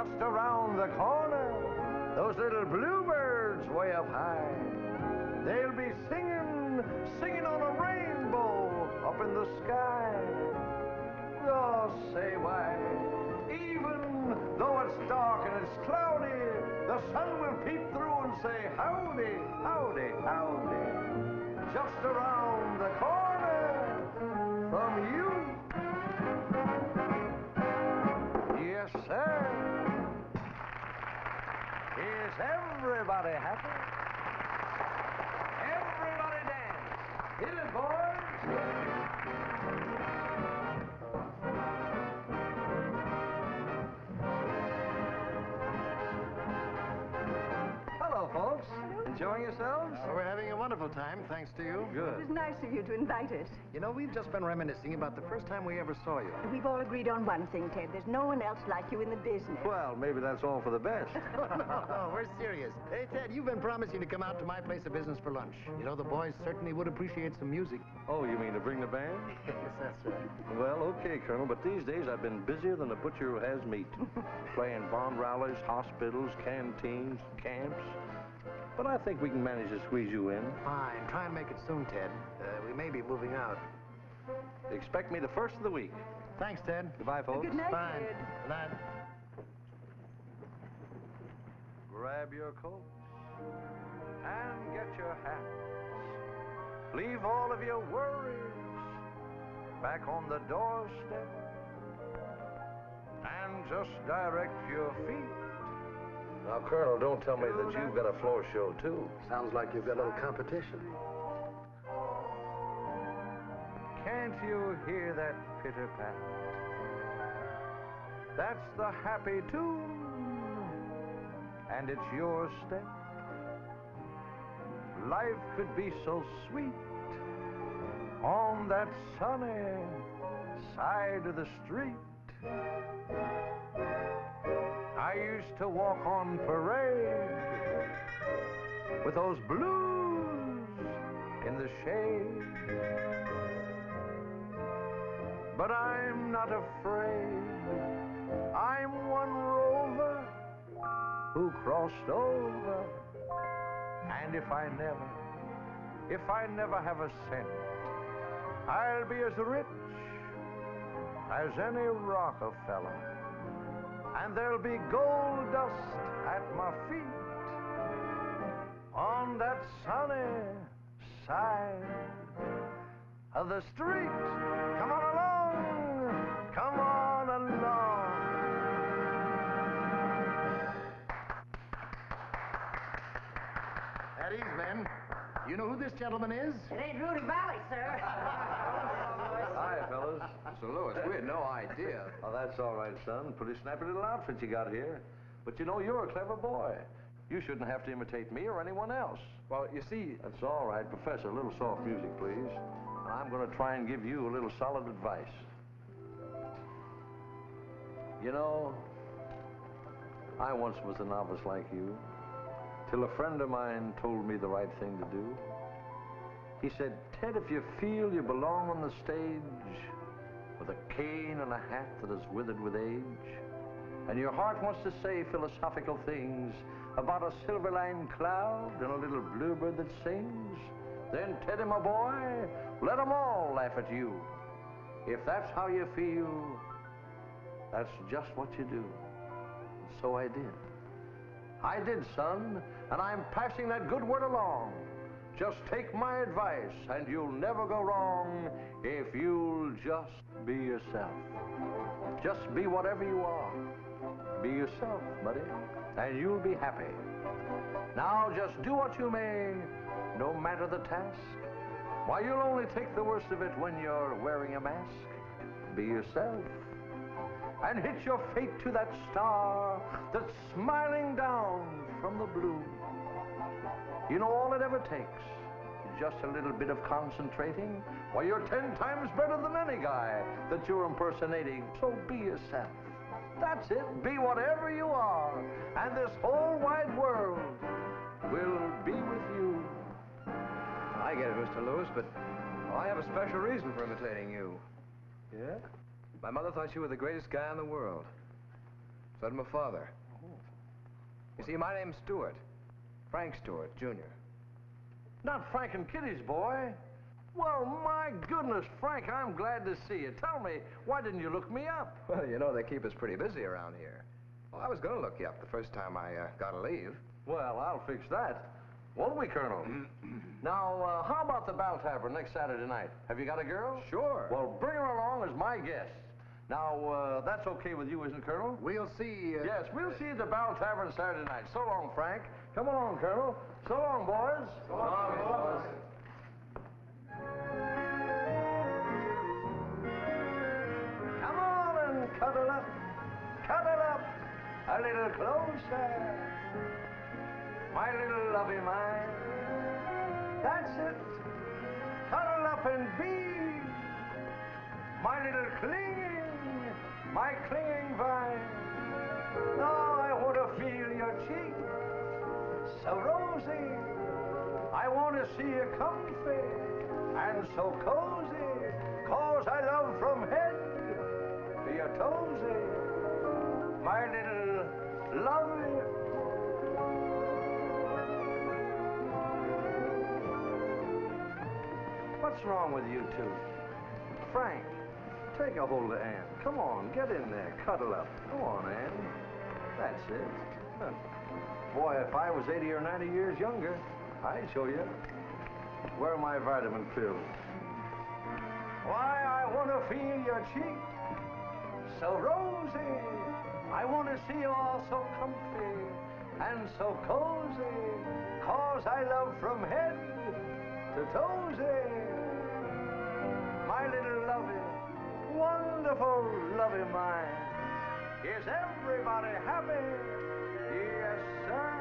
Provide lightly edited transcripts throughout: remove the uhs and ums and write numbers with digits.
just around the corner, those little bluebirds way up high. They'll be singing on a rainbow up in the sky. Oh, say why, even though it's dark and it's cloudy, the sun will peep through and say, howdy, howdy, howdy, just around the corner from you. Yes, sir. Is everybody happy? Everybody dance. Hit it, boys. Hello, folks. Enjoying yourselves? We're having a wonderful time, thanks to you. Good. It was nice of you to invite us. You know, we've just been reminiscing about the first time we ever saw you. We've all agreed on one thing, Ted. There's no one else like you in the business. Well, maybe that's all for the best. No, we're serious. Hey, Ted, you've been promising to come out to my place of business for lunch. You know, the boys certainly would appreciate some music. Oh, you mean to bring the band? Yes, that's right. Well, okay, Colonel, but these days I've been busier than a butcher who has meat. Playing bond rallies, hospitals, canteens, camps. But I think we can manage to squeeze you in. Fine. Try and make it soon, Ted. We may be moving out. Expect me the first of the week. Thanks, Ted. Goodbye, folks. Good night, Fine. Ted. Good night. Grab your coats and get your hats. Leave all of your worries back on the doorstep and just direct your feet. Now, Colonel, don't tell me that you've got a floor show, too. Sounds like you've got a little competition. Can't you hear that pitter-pat? That's the happy tune, and it's your step. Life could be so sweet on that sunny side of the street. I used to walk on parade with those blues in the shade. But I'm not afraid. I'm one rover who crossed over. And if I never have a cent, I'll be as rich as any Rockefeller. And there'll be gold dust at my feet on that sunny side of the street. Come on along, come on along. At ease, men. You know who this gentleman is? It ain't Rudy Valley, sir. Hi, fellas. So, Louis, we had no idea. Oh, that's all right, son. Pretty snappy little outfit you got here. But you know, you're a clever boy. You shouldn't have to imitate me or anyone else. Well, you see... That's all right. Professor, a little soft music, please. And I'm going to try and give you a little solid advice. You know, I once was a novice like you, till a friend of mine told me the right thing to do. He said, Ted, if you feel you belong on the stage with a cane and a hat that is withered with age, and your heart wants to say philosophical things about a silver-lined cloud and a little bluebird that sings, then, Teddy, my boy, let them all laugh at you. If that's how you feel, that's just what you do. And so I did. I did, son, and I'm passing that good word along. Just take my advice, and you'll never go wrong if you'll just be yourself. Just be whatever you are. Be yourself, buddy, and you'll be happy. Now just do what you may, no matter the task. Why, you'll only take the worst of it when you're wearing a mask. Be yourself, and hit your fate to that star that's smiling down from the blue. You know, all it ever takes is just a little bit of concentrating. Why, you're 10 times better than any guy that you're impersonating. So be yourself. That's it. Be whatever you are. And this whole wide world will be with you. I get it, Mr. Lewis, but I have a special reason for imitating you. Yeah? My mother thought you were the greatest guy in the world. So did my father. You see, my name's Stewart. Frank Stewart, Jr. Not Frank and Kitty's boy. Well, my goodness, Frank, I'm glad to see you. Tell me, why didn't you look me up? Well, you know, they keep us pretty busy around here. Well, I was going to look you up the first time I got to leave. Well, I'll fix that. Won't we, Colonel? Now, how about the Bell Tavern next Saturday night? Have you got a girl? Sure. Well, bring her along as my guest. Now, that's okay with you, isn't it, Colonel? We'll see. Yes, we'll see you at the Bell Tavern Saturday night. So long, Frank. Come along, Colonel. So long, boys. So long, boys. Come on and cuddle up. Cuddle up a little closer. My little lovey mine. That's it. Cuddle up and be my little clinging, my clinging vine. Now I want to feel your cheek, so rosy. I want to see you comfy and so cozy, 'cause I love from head to your toesy, my little lovey. What's wrong with you two? Frank, take a hold of Ann. Come on, get in there. Cuddle up. Go on, Ann. That's it. Huh. Boy, if I was 80 or 90 years younger, I'd show you. Where are my vitamin pills? Why, I want to feel your cheek, so rosy. I want to see you all so comfy and so cozy, 'cause I love from head to toesy. My little lovey, wonderful lovey mine. Is everybody happy? Yes, sir.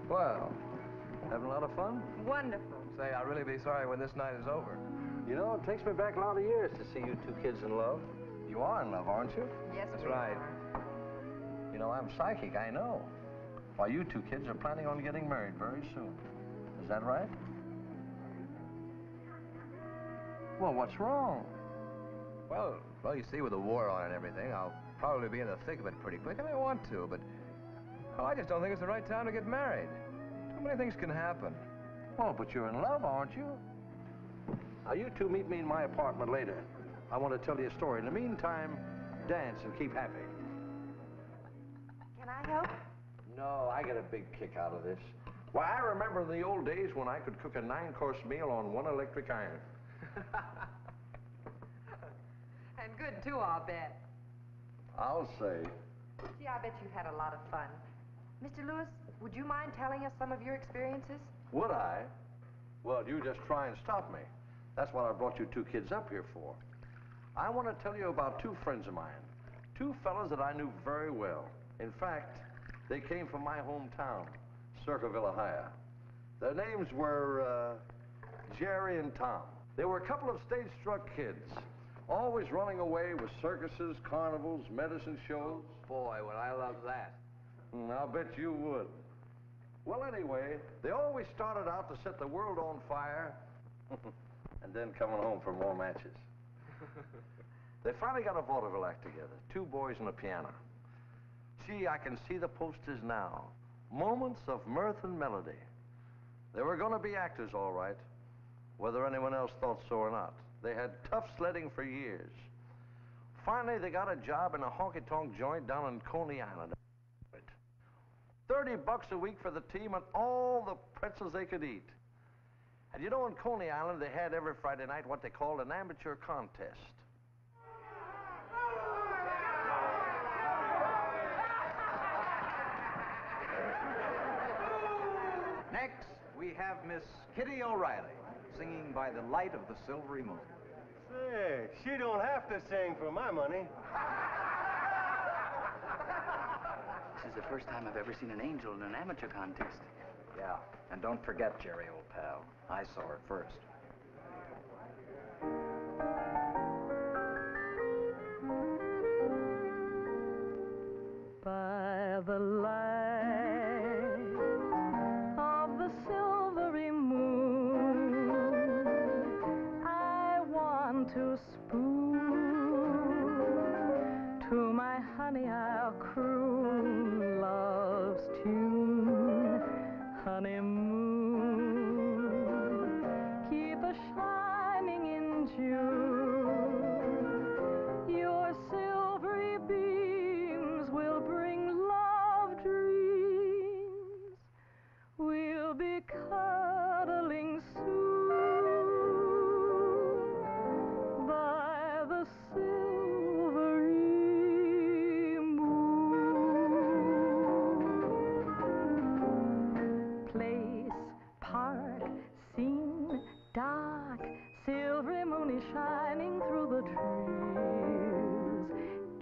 Well, Having a lot of fun? Wonderful. say, I'll really be sorry when this night is over. You know, it takes me back a lot of years to see you two kids in love. You are in love, aren't you? Yes, That's we right. are. You know, I'm psychic, I know. Why, you two kids are planning on getting married very soon. Is that right? Well, what's wrong? Well, you see, with the war on and everything, I'll probably be in the thick of it pretty quick. I may want to, but I just don't think it's the right time to get married. Too many things can happen. Well, but you're in love, aren't you? Now, you two meet me in my apartment later. I want to tell you a story. In the meantime, dance and keep happy. Can I help? No, I get a big kick out of this. Why, I remember in the old days when I could cook a 9-course meal on one electric iron. And good, too, I'll bet. I'll say. Gee, I bet you've had a lot of fun. Mr. Lewis, would you mind telling us some of your experiences? Would I? Well, you just try and stop me. That's what I brought you two kids up here for. I want to tell you about two friends of mine. Two fellas that I knew very well. In fact, they came from my hometown, Circleville, Ohio. Their names were Jerry and Tom. They were a couple of stage-struck kids, always running away with circuses, carnivals, medicine shows. Boy, would I love that. I'll bet you would. Well, anyway, they always started out to set the world on fire and then coming home for more matches. They finally got a vaudeville act together, two boys and a piano. Gee, I can see the posters now. Moments of mirth and melody. They were going to be actors, all right, whether anyone else thought so or not. They had tough sledding for years. Finally, they got a job in a honky-tonk joint down in Coney Island. $30 a week for the team and all the pretzels they could eat. And you know, in Coney Island, they had every Friday night what they called an amateur contest. Next, we have Miss Kitty O'Reilly, singing By the Light of the Silvery Moon. Say, she don't have to sing for my money. This is the first time I've ever seen an angel in an amateur contest. Yeah, and don't forget, Jerry, old pal, I saw her first. By the light want to spoon. To my honey I'll croon love's tune. Honeymoon, keep a shining in June. Your silvery beams will bring love dreams. We'll be cuddling soon by the silvery moon. Place, part, scene, dark, silvery moon is shining through the trees.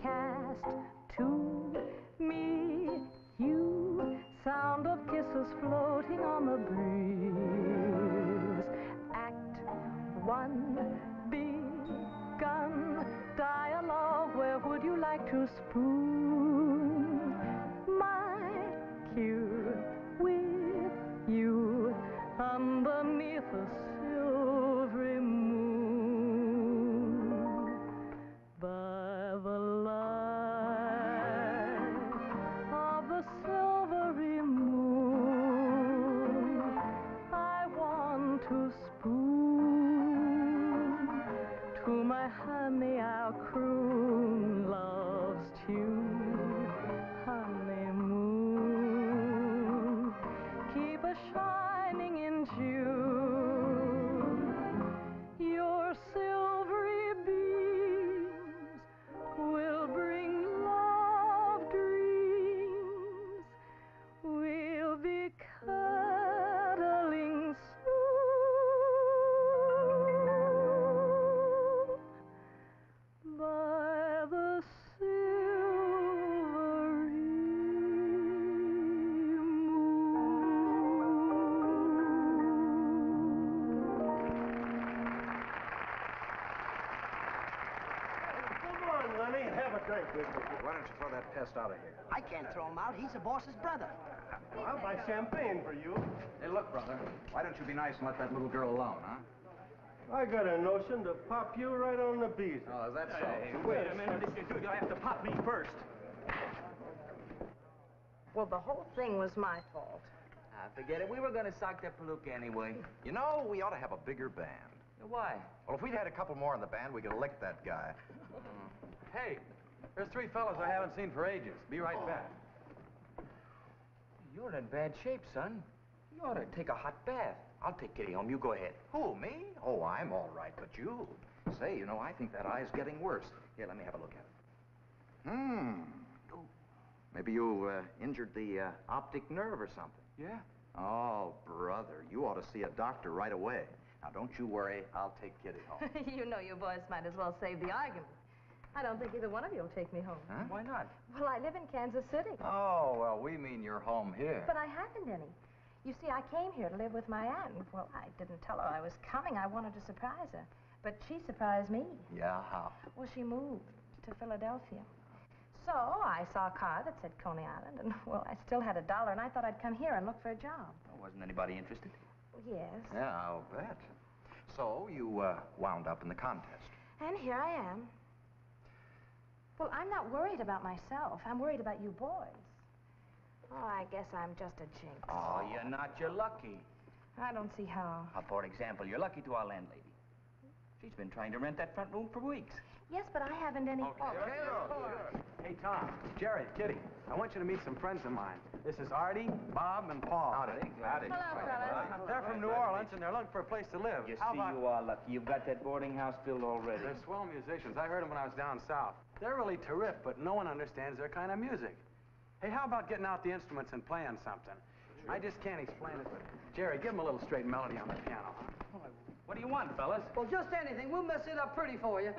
Cast to me, you, sound of kisses floating on the breeze. Act one, begun, dialogue, where would you like to spoon? My cue with you underneath the silvery moon. By the light of the silvery moon, I want to spoon. To my honey I'll croon love's tune. Honeymoon, keep a shining in June. Your silvery beams will bring love dreams. We'll be cuddling soon by the silvery Come on, honey, have a drink with me. Why don't you throw that pest out of here? I can't throw him out. He's the boss's brother. I'll buy champagne for you. Hey, look, brother. Why don't you be nice and let that little girl alone, huh? I got a notion to pop you right on the bees. Oh, is that so? Hey, wait a minute. If you do, you'll have to pop me first. Well, the whole thing was my fault. Forget it. We were going to sock that palooka anyway. You know, we ought to have a bigger band. Why? Well, if we'd had a couple more in the band, we could have licked that guy. Hey, there's 3 fellas I haven't seen for ages. Be right back. You're in bad shape, son. You ought to take a hot bath. I'll take Kitty home. You go ahead. Who, me? Oh, I'm all right, but you. Say, you know, I think that eye's getting worse. Here, let me have a look at it. Maybe you injured the optic nerve or something. Yeah? Oh, brother, you ought to see a doctor right away. Now, don't you worry. I'll take Kitty home. You know you boys might as well save the argument. I don't think either one of you will take me home. Huh? Why not? Well, I live in Kansas City. Oh, well, we mean you're home here. But I haven't any. You see, I came here to live with my aunt. Well, I didn't tell her I was coming. I wanted to surprise her. But she surprised me. Yeah, how? Well, she moved to Philadelphia. So I saw a car that said Coney Island, and, well, I still had $1, and I thought I'd come here and look for a job. Well, wasn't anybody interested? Yes. Yeah, I'll bet. So you wound up in the contest. And here I am. Well, I'm not worried about myself. I'm worried about you boys. Oh, I guess I'm just a jinx. Oh, you're not. You're lucky. I don't see how. For example, you're lucky to our landlady. She's been trying to rent that front room for weeks. Yes, but I haven't any... Hey, Tom, Jerry, Kitty, I want you to meet some friends of mine. This is Artie, Bob, and Paul. Howdy. Howdy. Hello, fellas. They're from New Orleans, and they're looking for a place to live. You How see, about... you are lucky. You've got that boarding house filled already. They're swell musicians. I heard them when I was down south. They're really terrific, but no one understands their kind of music. Hey, how about getting out the instruments and playing something? I just can't explain it, but... Jerry, give them a little straight melody on the piano, huh? What do you want, fellas? Well, just anything. We'll mess it up pretty for you.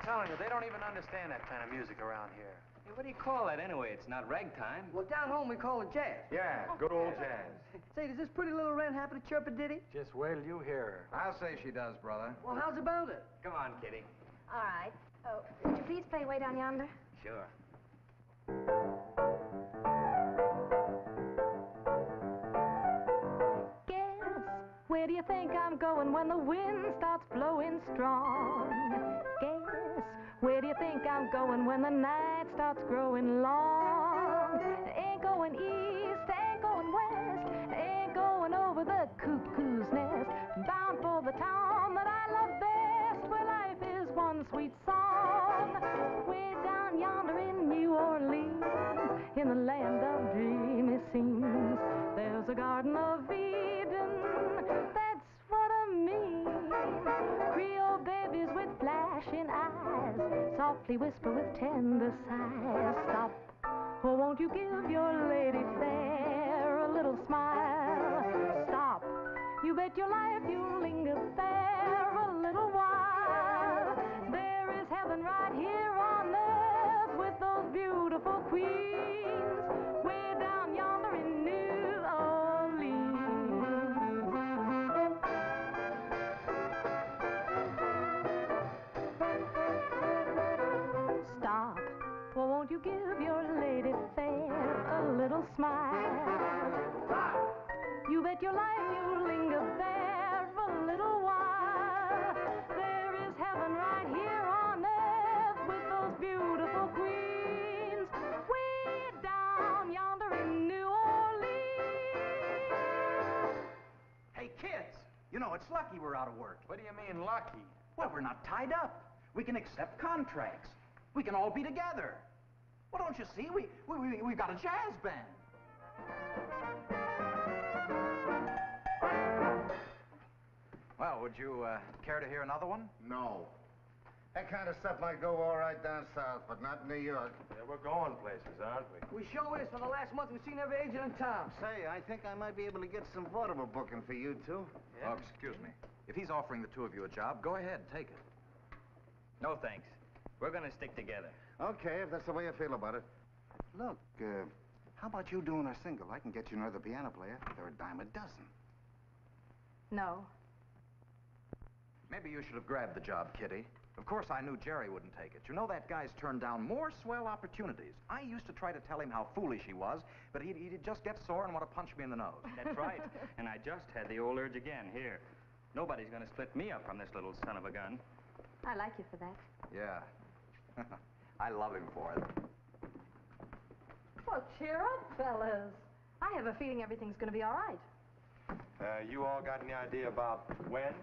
telling you, they don't even understand that kind of music around here. Hey, what do you call that anyway? It's not ragtime. Well, down home we call it jazz. Yeah, good old jazz. Say, does this pretty little wren happen to chirp a ditty? Just wait till you hear her. I'll say she does, brother. Well, how's about it? Come on, Kitty. All right. Oh, would you please play Way Down Yonder? Sure. Guess, where do you think I'm going when the wind starts blowing strong? Guess, where do you think I'm going when the night starts growing long? Ain't going east, ain't going west, ain't going over the cuckoo's nest. Bound for the town that I love best, where life is one sweet song. Way down yonder in New Orleans, in the land of dreamy scenes, there's a garden of Eden, that's what I mean. Creole babies with flashing eyes softly whisper with tender sighs. Stop, or won't you give your lady fair a little smile? Stop, you bet your life you'll linger there a little while. There is heaven right here on earth with those beautiful queens, way down yonder in New Orleans. Stop, or won't you give your lady fair a little smile? You bet your life you'll linger there a little while. There is heaven right here on earth with those beautiful queens, way down yonder in New Orleans. Hey, kids, you know, it's lucky we're out of work. What do you mean, lucky? Well, we're not tied up. We can accept contracts. We can all be together. Well, don't you see? We've got a jazz band. Well, would you care to hear another one? No. That kind of stuff might go all right down south, but not in New York. Yeah, we're going places, aren't we? We sure is. For the last month, we've seen every agent in town. Say, I think I might be able to get some vaudeville booking for you two. Oh, excuse me. If he's offering the two of you a job, go ahead, take it. No, thanks. We're gonna stick together. Okay, if that's the way you feel about it. Look, how about you doing a single? I can get you another piano player. They're a dime a dozen. No. Maybe you should have grabbed the job, Kitty. Of course, I knew Jerry wouldn't take it. You know, that guy's turned down more swell opportunities. I used to try to tell him how foolish he was, but he'd just get sore and want to punch me in the nose. That's right. And I just had the old urge again. Here. Nobody's gonna split me up from this little son of a gun. I like you for that. Yeah. I love him for it. Well, cheer up, fellas. I have a feeling everything's going to be all right. You all got any idea about when?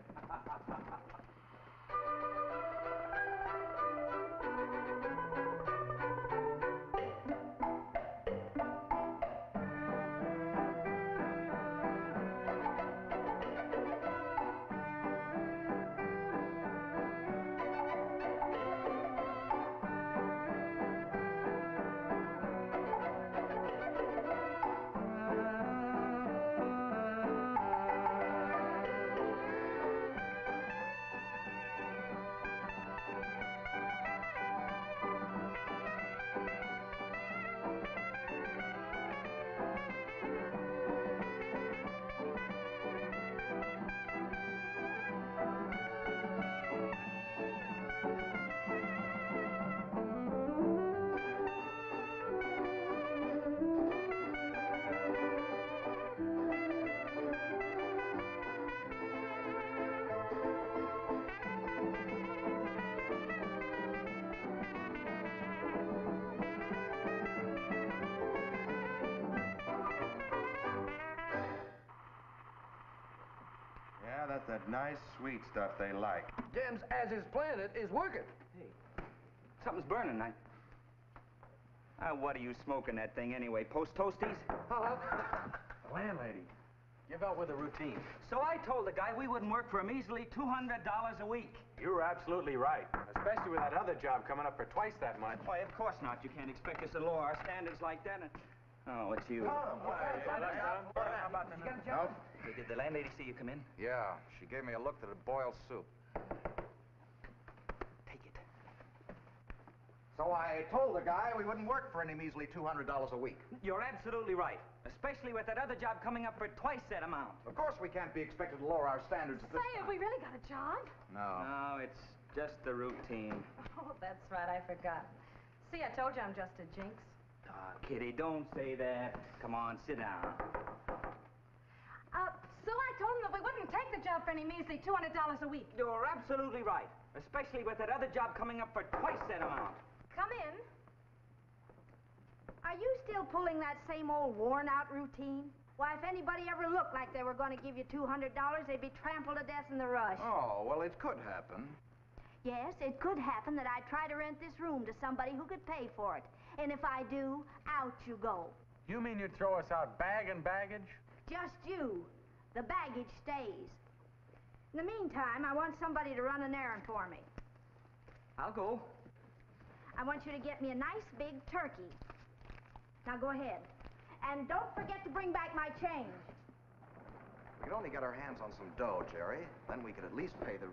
Yeah, that's that nice, sweet stuff they like. Jim's as is planet is working. Hey, something's burning. What are you smoking that thing anyway? Post toasties? The landlady. Give out with a routine. So I told the guy we wouldn't work for him easily $200 a week. You were absolutely right. Especially with that other job coming up for twice that much. Why, of course not. You can't expect us to lower our standards like that. Oh, it's you. Nope. Hey, did the landlady see you come in? Yeah, she gave me a look that had boiled soup. Take it. So I told the guy we wouldn't work for any measly $200 a week. You're absolutely right. Especially with that other job coming up for twice that amount. Of course we can't be expected to lower our standards at this Say, have we really got a job? No. No, it's just the routine. Oh, that's right, I forgot. See, I told you I'm just a jinx. Kitty, don't say that. Come on, sit down. So I told him that we wouldn't take the job for any measly $200 a week. You're absolutely right. Especially with that other job coming up for twice that amount. Come in. Are you still pulling that same old worn-out routine? Why, if anybody ever looked like they were going to give you $200, they'd be trampled to death in the rush. Oh, well, it could happen. Yes, it could happen that I try to rent this room to somebody who could pay for it. And if I do, out you go. You mean you'd throw us out bag and baggage? Just you. The baggage stays. In the meantime, I want somebody to run an errand for me. I'll go. I want you to get me a nice big turkey. Now go ahead. And don't forget to bring back my change. We could only get our hands on some dough, Jerry. Then we could at least pay the...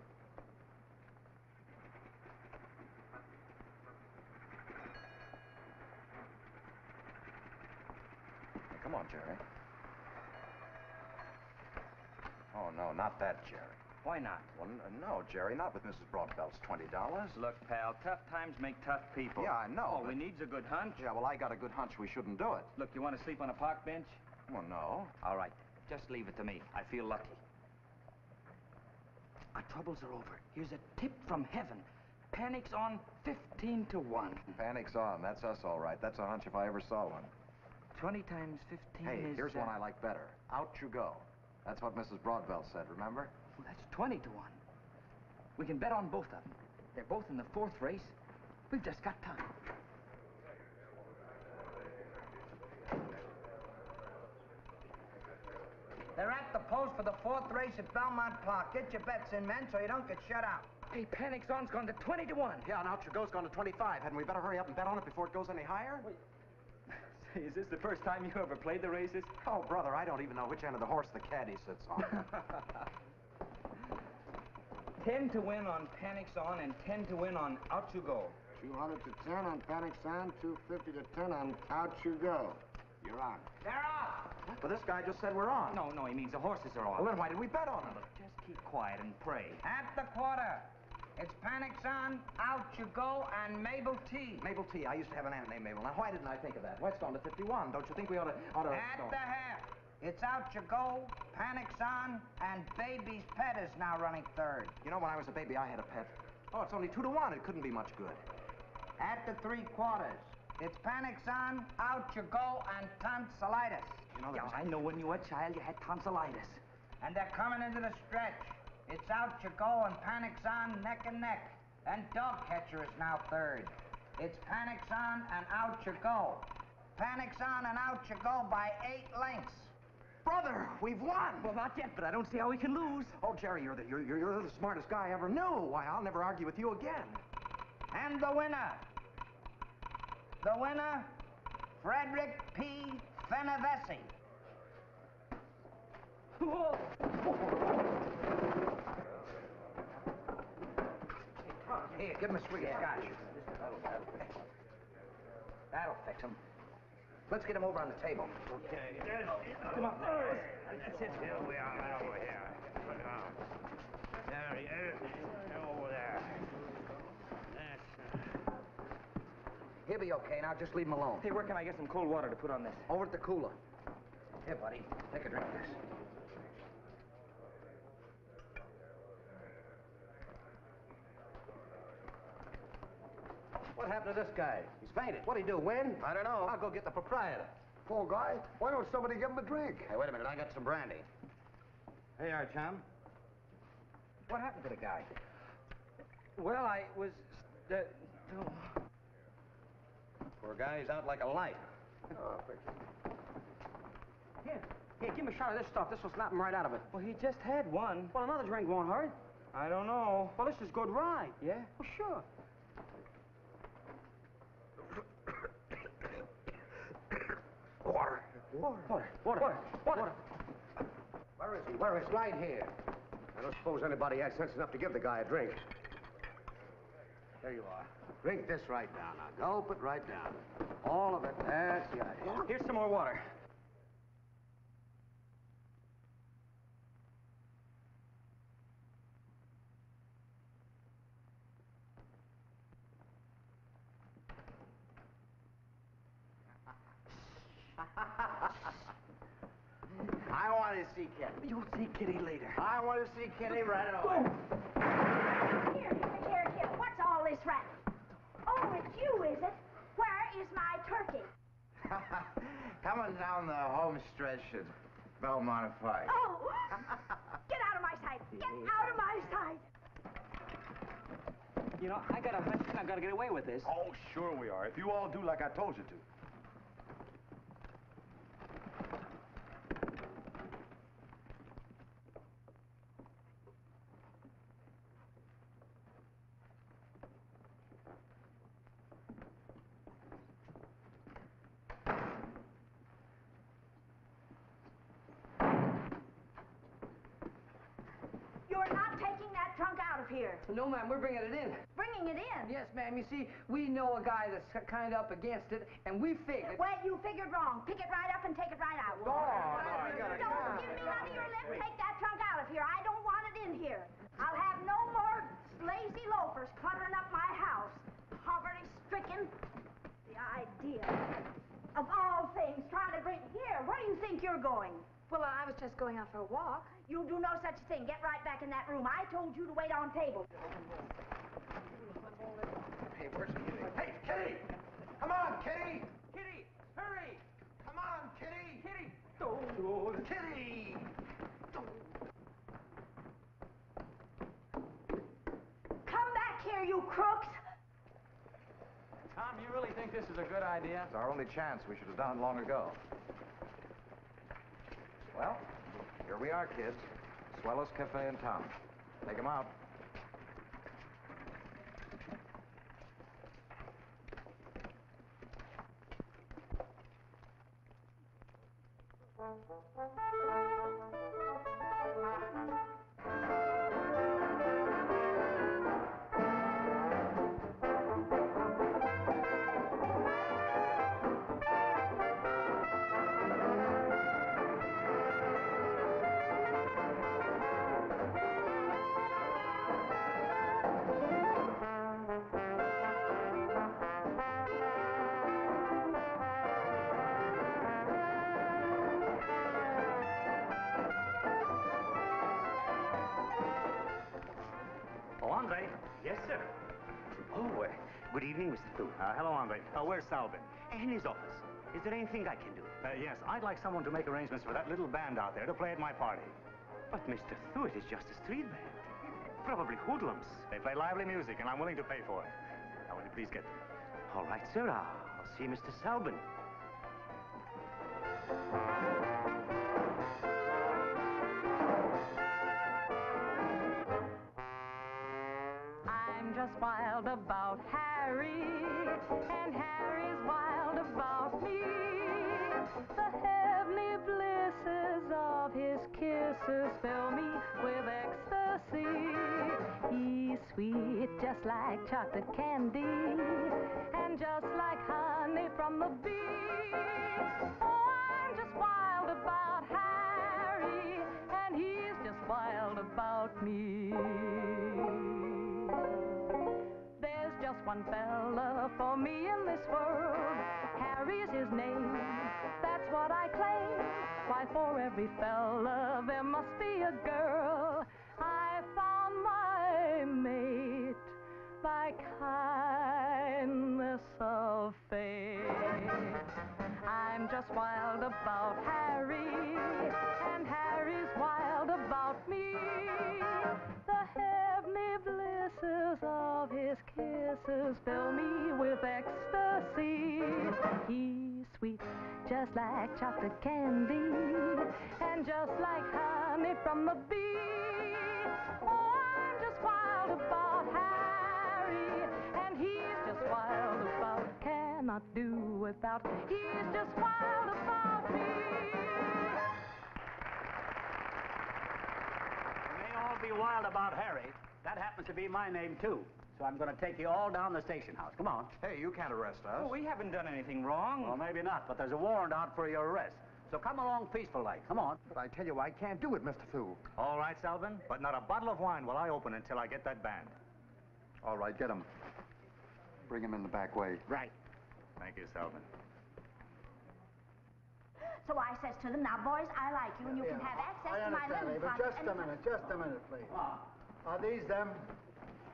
Now, come on, Jerry. Oh, no, not that, Jerry. Why not? Well, no, Jerry, not with Mrs. Broadbelt's $20. Look, pal, tough times make tough people. Yeah, I know. All we need's a good hunch. Yeah, well, I got a good hunch we shouldn't do it. Look, you want to sleep on a park bench? Well, no. All right, just leave it to me. I feel lucky. Our troubles are over. Here's a tip from heaven. Panic's on 15 to 1. Panic's on. That's us, all right. That's a hunch if I ever saw one. 20 times 15 Hey, is... here's one I like better. Out you go. That's what Mrs. Broadbelt said, remember? Well, that's 20 to 1. We can bet on both of them. They're both in the fourth race. We've just got time. They're at the post for the fourth race at Belmont Park. Get your bets in, men, so you don't get shut out. Hey, Panic's on's gone to 20 to 1. Yeah, and Out You Go's gone to 25. Hadn't we better hurry up and bet on it before it goes any higher? Say, is this the first time you ever played the races? Oh, brother, I don't even know which end of the horse the caddy sits on. 10 to win on Panic's on and 10 to win on Out You Go. 200 to 10 on Panic's on, 250 to 10 on Out You Go. You're on. They're off. But this guy just said we're on. No, he means the horses are on. Well, then why did we bet on them? Just keep quiet and pray. At the quarter, it's Panic's on, Out You Go, and Mabel T. Mabel T. I used to have an aunt named Mabel. Now, why didn't I think of that? Why, it's gone to 51. Don't you think we ought to... At the half, it's Out You Go, Panic's on, and Baby's Pet is now running third. You know, when I was a baby, I had a pet. Oh, it's only 2 to 1. It couldn't be much good. At the three quarters, it's Panic's on, Out You Go, and Tonsillitis. You know, Yeah, I know when you were a child you had tonsillitis. And they're coming into the stretch. It's Out You Go and Panic's on neck and neck. And Dog Catcher is now third. It's Panic's on and Out You Go. Panic's on and Out You Go by 8 lengths. Brother, we've won. Well, not yet, but I don't see how we can lose. Oh, Jerry, you're the smartest guy I ever knew. Why, I'll never argue with you again. And the winner, Frederick P. Fenavesi. Whoa. Here, give him a swig of scotch. That'll fix him. Let's get him over on the table. Okay. Come on. That's it. Here we are, right over here. There he is. Over there. He'll be okay now. Just leave him alone. Hey, where can I get some cold water to put on this? Over at the cooler. Here, buddy. Take a drink of this. What happened to this guy? He's fainted. What'd he do, win? I don't know. I'll go get the proprietor. Poor guy. Why don't somebody give him a drink? Hey, wait a minute. I got some brandy. Here you are, chum. What happened to the guy? Well, I was... Poor guy, he's out like a light. Oh, thank you. Here, give him a shot of this stuff. This will snap him right out of it. Well, he just had one. Well, another drink won't hurt. I don't know. Well, this is good rye. Yeah? Well, sure. Water. Water. Where is he? Where is he? Right here. I don't suppose anybody had sense enough to give the guy a drink. There you are. Drink this right down now. Gulp it right down. All of it. That's the idea. Here's some more water. I want to see Kitty. You'll see Kitty later. I want to see Kitty right away. Here. What's all this racket? Oh, it's you, is it? Where is my turkey? Coming down the home stretch at Belmont Pike. Oh! Get out of my sight! Get out of my sight! You know, I got a hunch you're not gonna get away with this. Oh, sure we are. If you all do like I told you to. You're not taking that trunk out of here. No, ma'am, we're bringing it in. Bringing it in? Yes, ma'am. You see, we know a guy that's kind of up against it, and we figured... Well, you figured wrong. Pick it right up and take it right out. Don't give me none of your lip. Take that trunk out of here. I don't want it in here. I'll have no more lazy loafers cluttering up my house. Poverty-stricken. The idea of all things trying to bring... Here, where do you think you're going? Well, I was just going out for a walk. You'll do no such thing. Get right back in that room. I told you to wait on table. Hey, where's Kitty? Hey, Kitty! Come on, Kitty! Kitty, hurry! Come on, Kitty! Kitty! Kitty! Come back here, you crooks! Tom, you really think this is a good idea? It's our only chance. We should have done it long ago. Well, here we are, kids. Swellest cafe in town. Take 'em out. Oh, Andre. Yes, sir. Oh, good evening, Mr. Thu. Hello, Andre. Where's Salvin? In his office. Is there anything I can do? Yes, I'd like someone to make arrangements for that little band out there to play at my party. But, Mr. Thu, it is just a street band. Probably hoodlums. They play lively music, and I'm willing to pay for it. Now, will you please get them? All right, sir. I'll see Mr. Salvin. I'm just wild about Harry, and Harry's wild about me. The heavenly blisses of his kisses fill me with ecstasy. He's sweet, just like chocolate candy, and just like honey from the bee. Oh, I'm just wild about Harry, and he's just wild about me. There's just one fella for me in this world. Harry's his name, that's what I claim. Why, for every fella there must be a girl. I found my mate by kindness of fate. I'm just wild about Harry, and Harry's wild about me. The heavenly blisses of his kisses fill me with ecstasy. He's sweet, just like chocolate candy, and just like honey from the bee. Oh, I'm just wild about Harry, and he's just wild about, cannot do without. He's just wild about me. You may all be wild about Harry. That happens to be my name, too. So so I'm going to take you all down the station house. Come on. Hey, you can't arrest us. Oh, we haven't done anything wrong. Well, maybe not, but there's a warrant out for your arrest. So come along peaceful-like. Come on. But I tell you, I can't do it, Mr. Thew. All right, Selvin, but not a bottle of wine will I open until I get that band. All right, get him. Bring him in the back way. Right. Thank you, Selvin. So I says to them, now, boys, I like you, and you can have access to my linen But closet. just a minute, please. Are these them?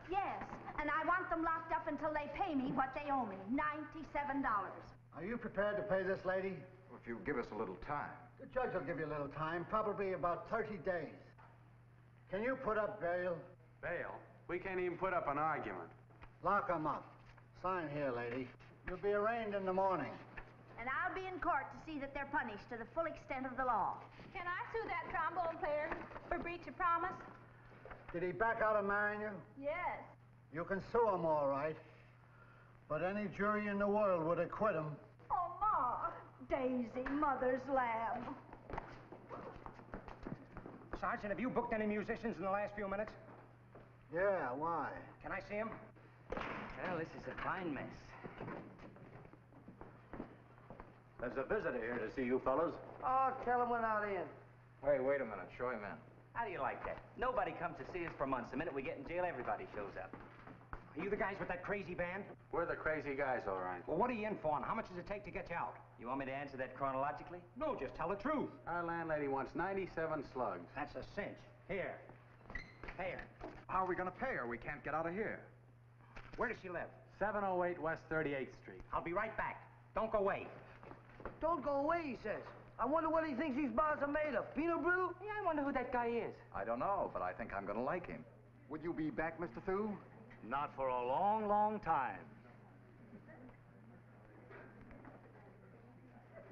Yes, and I want them locked up until they pay me what they owe me, $97. Are you prepared to pay this lady? If you give us a little time. The judge will give you a little time, probably about 30 days. Can you put up bail? Bail? We can't even put up an argument. Lock 'em up. Sign here, lady. You'll be arraigned in the morning. And I'll be in court to see that they're punished to the full extent of the law. Can I sue that trombone player for breach of promise? Did he back out of marrying you? Yes. You can sue him, all right. But any jury in the world would acquit him. Oh, Ma, Daisy, mother's lamb. Sergeant, have you booked any musicians in the last few minutes? Yeah, why? Can I see them? Well, this is a fine mess. There's a visitor here to see you fellas. Oh, tell him we're not in. Hey, wait a minute. Show him in. How do you like that? Nobody comes to see us for months. The minute we get in jail, everybody shows up. Are you the guys with that crazy band? We're the crazy guys, all right. Well, what are you in for, and how much does it take to get you out? You want me to answer that chronologically? No, just tell the truth. Our landlady wants 97 slugs. That's a cinch. Here. Pay her. How are we going to pay her? We can't get out of here. Where does she live? 708 West 38th Street. I'll be right back. Don't go away. Don't go away, he says. I wonder what he thinks these bars are made of. Peanut brittle? Yeah, I wonder who that guy is. I don't know, but I think I'm going to like him. Would you be back, Mr. Thew? Not for a long, long time.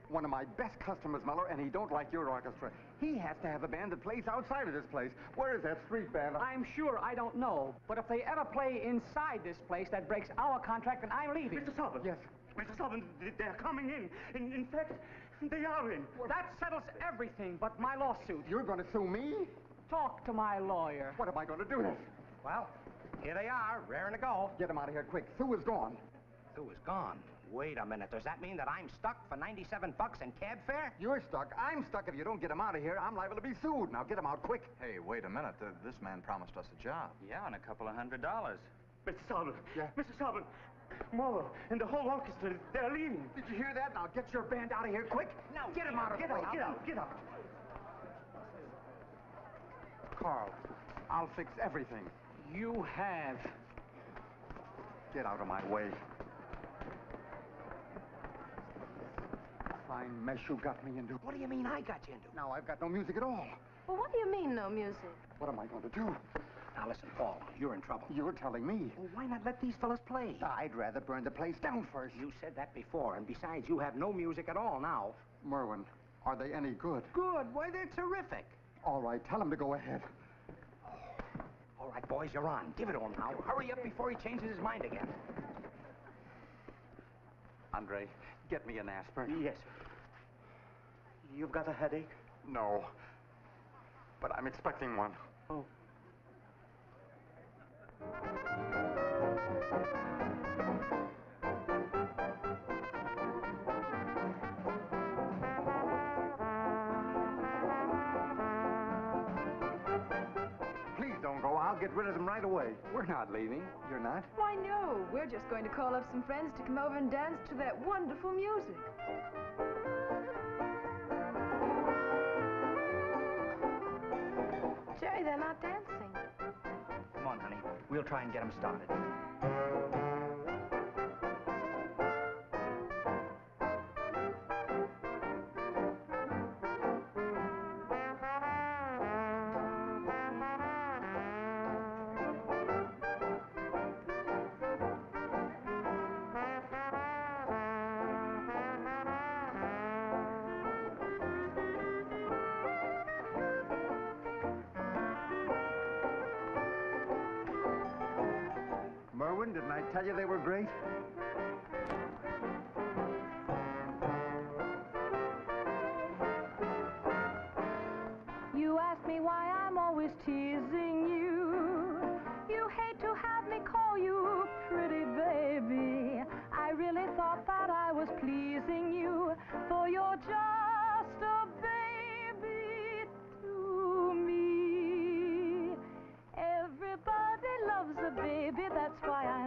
One of my best customers, Muller, and he don't like your orchestra. He has to have a band that plays outside of this place. Where is that street band? I'm sure I don't know, but if they ever play inside this place, that breaks our contract, and I'm leaving. Mr. Sullivan. Yes. Mr. Sullivan, they're coming in. In fact, they are in. Well, that settles everything but my lawsuit. You're going to sue me? Talk to my lawyer. What am I going to do? Well, here they are, raring to go. Get him out of here quick. Thew is gone. Thew is gone? Wait a minute. Does that mean that I'm stuck for 97 bucks in cab fare? You're stuck. I'm stuck. If you don't get him out of here, I'm liable to be sued. Now get him out quick. Hey, wait a minute. This man promised us a job. Yeah, and a couple of $100. Mr. Sullivan. Yeah? Mr. Sullivan. Muller and the whole orchestra, they're leaving. Did you hear that? Now get your band out of here quick. Now, get him out of Get here. out, get out, get out. Carl, I'll fix everything. You have. Get out of my way. Fine mess you got me into. What do you mean I got you into? Now I've got no music at all. Well, what do you mean, no music? What am I going to do? Now, listen, Paul, you're in trouble. You're telling me. Well, why not let these fellas play? I'd rather burn the place down first. You said that before, and besides, you have no music at all now. Merwin, are they any good? Good? Why, they're terrific. All right, tell him to go ahead. All right, boys, you're on. Give it to him now. Hurry up before he changes his mind again. Andre, get me an aspirin. Yes, sir. You've got a headache? No, but I'm expecting one. Oh. Please don't go. I'll get rid of them right away. We're not leaving. You're not? Why, no. We're just going to call up some friends to come over and dance to that wonderful music. Jerry, they're not dancing. Come on, honey. We'll try and get them started. Merwin, didn't I tell you they were great? You ask me why I'm always teasing you. You hate to have me call you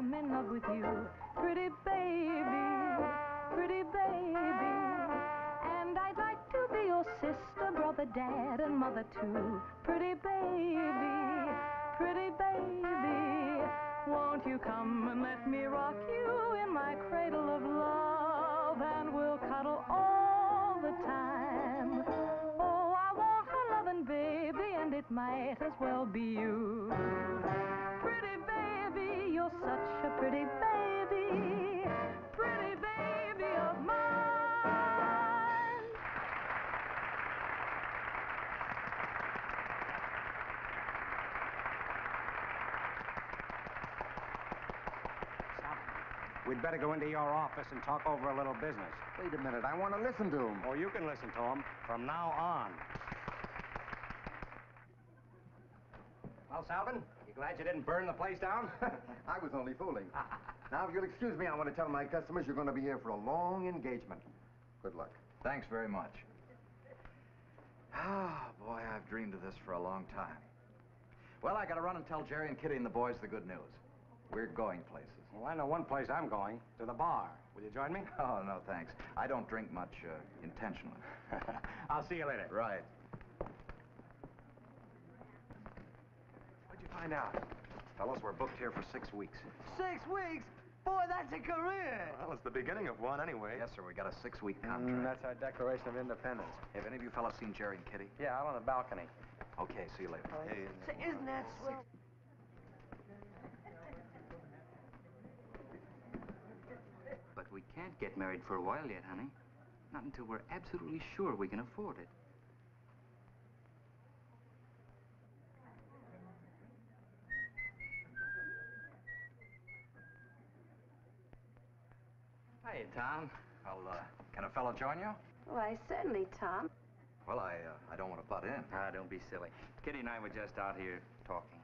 am in love with you. Pretty baby, pretty baby. And I'd like to be your sister, brother, dad, and mother too. Pretty baby, pretty baby. Won't you come and let me rock you in my cradle of love, and we'll cuddle all the time. Oh, I want a loving baby, and it might as well be you. Pretty baby, you're such a pretty baby, pretty baby of mine. We'd better go into your office and talk over a little business. Wait a minute, I want to listen to him. Or you can listen to him from now on. Well, Salvin, you glad you didn't burn the place down? I was only fooling. Now, if you'll excuse me, I want to tell my customers you're going to be here for a long engagement. Good luck. Thanks very much. Ah, boy, I've dreamed of this for a long time. Well, I gotta run and tell Jerry and Kitty and the boys the good news. We're going places. Well, I know one place I'm going, to the bar. Will you join me? Oh, no, thanks. I don't drink much intentionally. I'll see you later. Right. What'd you find out? Fellas, we're booked here for 6 weeks. 6 weeks? Boy, that's a career. Well, it's the beginning of one anyway. Yes, sir. We got a 6-week contract. That's our Declaration of Independence. Have any of you fellas seen Jerry and Kitty? Yeah, out on the balcony. Okay, see you later. Hey, isn't that swell? But we can't get married for a while yet, honey. Not until we're absolutely sure we can afford it. Hiya, Tom. Well, can a fellow join you? Why, certainly, Tom. Well, I don't want to butt in. Ah, don't be silly. Kitty and I were just out here talking.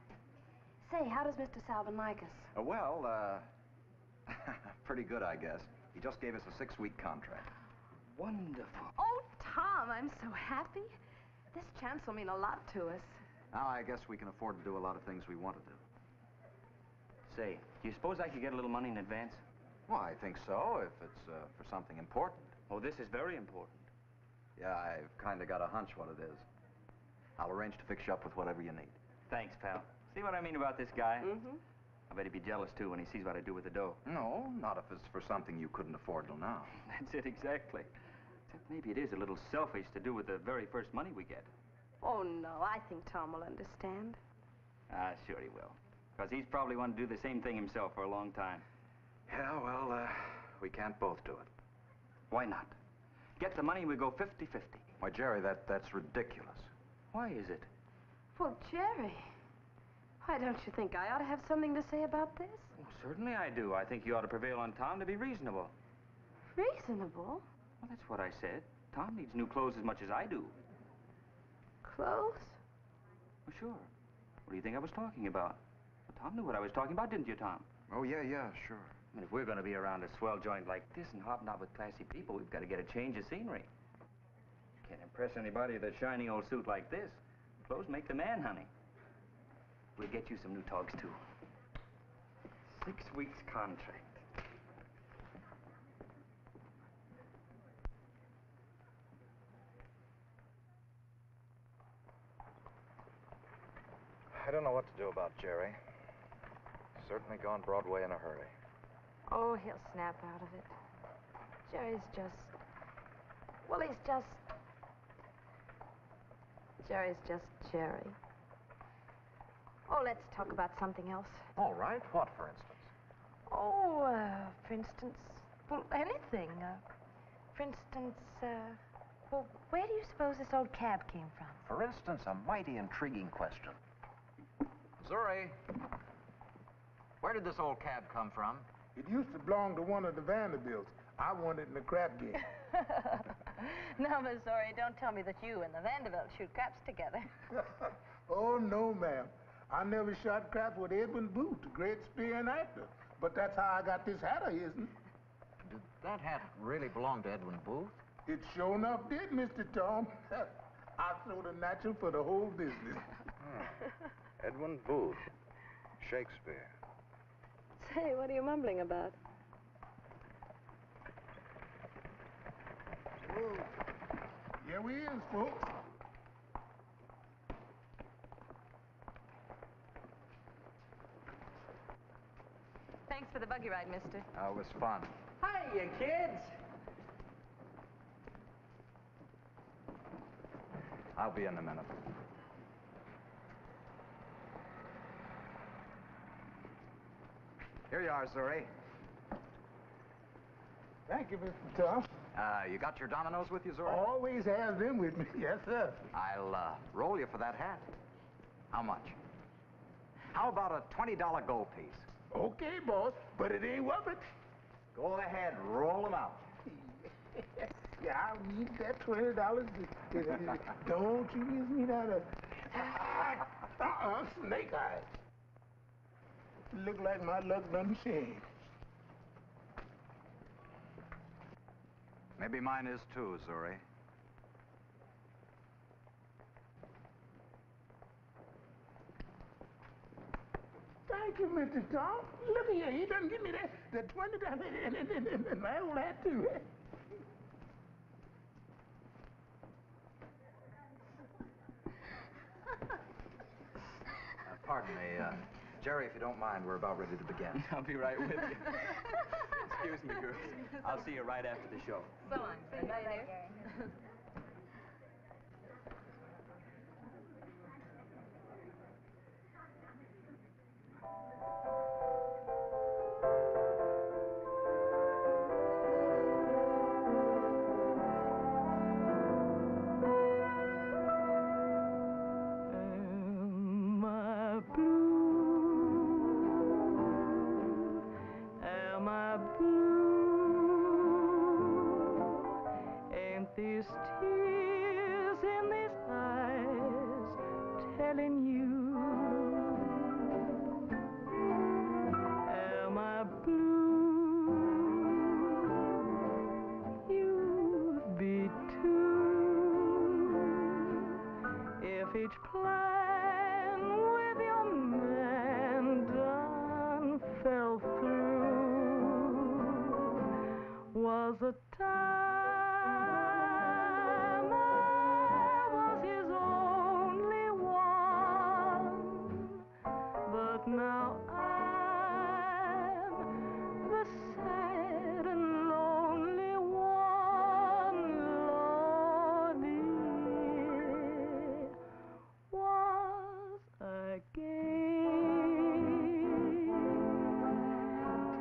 Say, how does Mr. Salvin like us? Pretty good, I guess. He just gave us a 6-week contract. Wonderful. Oh, Tom, I'm so happy. This chance will mean a lot to us. Now, I guess we can afford to do a lot of things we want to do. Say, do you suppose I could get a little money in advance? Well, I think so, if it's for something important. Oh, this is very important. Yeah, I've kind of got a hunch what it is. I'll arrange to fix you up with whatever you need. Thanks, pal. See what I mean about this guy? Mm-hmm. I bet he'd be jealous, too, when he sees what I do with the dough. No, not if it's for something you couldn't afford till now. That's it, exactly. Except maybe it is a little selfish to do with the very first money we get. Oh, no, I think Tom will understand. Ah, sure he will. Because he's probably wanted to do the same thing himself for a long time. Yeah, well, we can't both do it. Why not? Get the money and we go 50-50. Why, Jerry, that's ridiculous. Why is it? Well, Jerry, why don't you think I ought to have something to say about this? Well, certainly I do. I think you ought to prevail on Tom to be reasonable. Reasonable? Well, that's what I said. Tom needs new clothes as much as I do. Clothes? Well, sure. What do you think I was talking about? Well, Tom knew what I was talking about, didn't you, Tom? Oh, yeah, sure. I mean, if we're going to be around a swell joint like this and hobnob with classy people, we've got to get a change of scenery. Can't impress anybody with a shiny old suit like this. Clothes make the man, honey. We'll get you some new togs, too. 6 weeks contract. I don't know what to do about Jerry. Certainly gone Broadway in a hurry. Oh, he'll snap out of it. Jerry's just... Well, he's just... Jerry's just Jerry. Oh, let's talk about something else. All right. What, for instance? Oh, for instance... Well, anything. For instance, well, where do you suppose this old cab came from? For instance, a mighty intriguing question. Missouri, where did this old cab come from? It used to belong to one of the Vanderbilts. I won it in the crap game. Now, Missouri, don't tell me that you and the Vanderbilt shoot craps together. Oh, no, ma'am. I never shot craps with Edwin Booth, the great spearing actor. But that's how I got this hat of his. Did that hat really belong to Edwin Booth? It sure enough did, Mr. Tom. I throw the natural for the whole business. Edwin Booth. Shakespeare. Say, what are you mumbling about? Whoa. Here we is, folks. Thanks for the buggy ride, mister. It was fun. Hiya, kids. I'll be in a minute. Here you are, Zuri. Thank you, Mr. Tom. You got your dominoes with you, Zuri? Always have them with me. Yes, sir. I'll roll you for that hat. How much? How about a $20 gold piece? Okay, boss, but it ain't worth it. Go ahead, roll them out. Yeah, I'll need that $20. Don't you miss me that. Snake eyes. Look like my luck done changed. Maybe mine is too, Zuri. Thank you, Mr. Tom. Look at here. He done give me the $20 and my old hat, too. Pardon me, Jerry, if you don't mind, we're about ready to begin. I'll be right with you. Excuse me, girls. I'll see you right after the show. So long. Good night, dear. These tears in these eyes telling you, am I blue? You'd be too if each plan with your man done fell through. Was a time now I'm the sad and lonely one, Lordy. Was I gay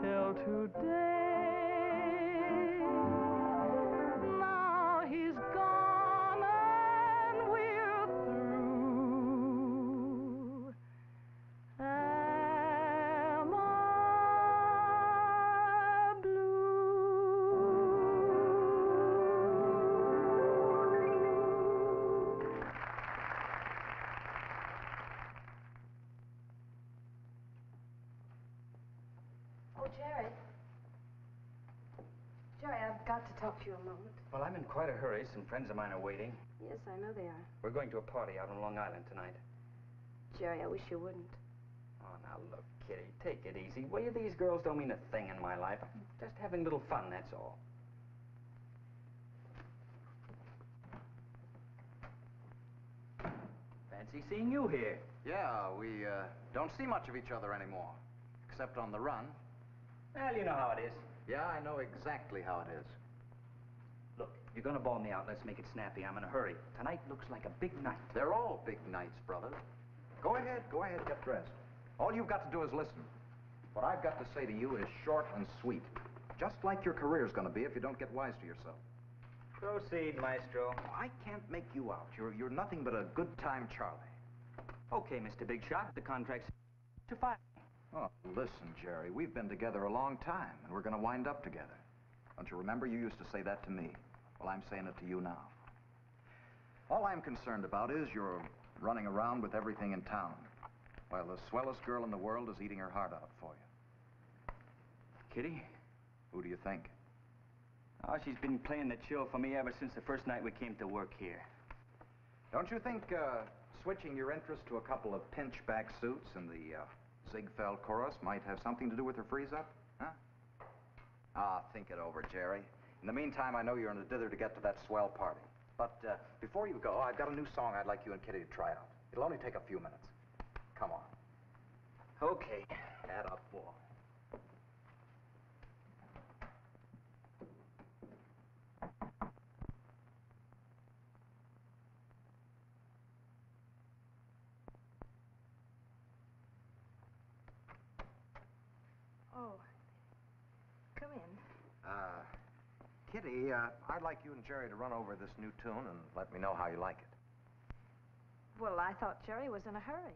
till today? Now he's gone and we're through. Am I blue? Oh, Jerry. Jerry, I've got to talk to you a moment. Well, I'm in quite a hurry. Some friends of mine are waiting. Yes, I know they are. We're going to a party out on Long Island tonight. Jerry, I wish you wouldn't. Oh, now look, Kitty, take it easy. Will you? These girls don't mean a thing in my life. I'm just having a little fun, that's all. Fancy seeing you here. Yeah, we don't see much of each other anymore, except on the run. Well, you know how it is. Yeah, I know exactly how it is. Look, you're gonna ball me out. Let's make it snappy. I'm in a hurry. Tonight looks like a big night. They're all big nights, brother. Go ahead, get dressed. All you've got to do is listen. What I've got to say to you is short and sweet. Just like your career's gonna be if you don't get wise to yourself. Proceed, Maestro. I can't make you out. You're nothing but a good time Charlie. Okay, Mr. Big Shot. The contract's to fire. Oh, listen, Jerry, we've been together a long time, and we're gonna wind up together. Don't you remember you used to say that to me? Well, I'm saying it to you now. All I'm concerned about is you're running around with everything in town, while the swellest girl in the world is eating her heart out for you. Kitty? Who do you think? Oh, she's been playing the chill for me ever since the first night we came to work here. Don't you think switching your interest to a couple of pinchback suits and the Ziegfeld chorus might have something to do with her freeze-up? Huh? Ah, think it over, Jerry. In the meantime, I know you're in a dither to get to that swell party. But before you go, I've got a new song I'd like you and Kitty to try out. It'll only take a few minutes. Come on. Okay. Add up, boy. Oh. Come in. Kitty, I'd like you and Jerry to run over this new tune and let me know how you like it. Well, I thought Jerry was in a hurry.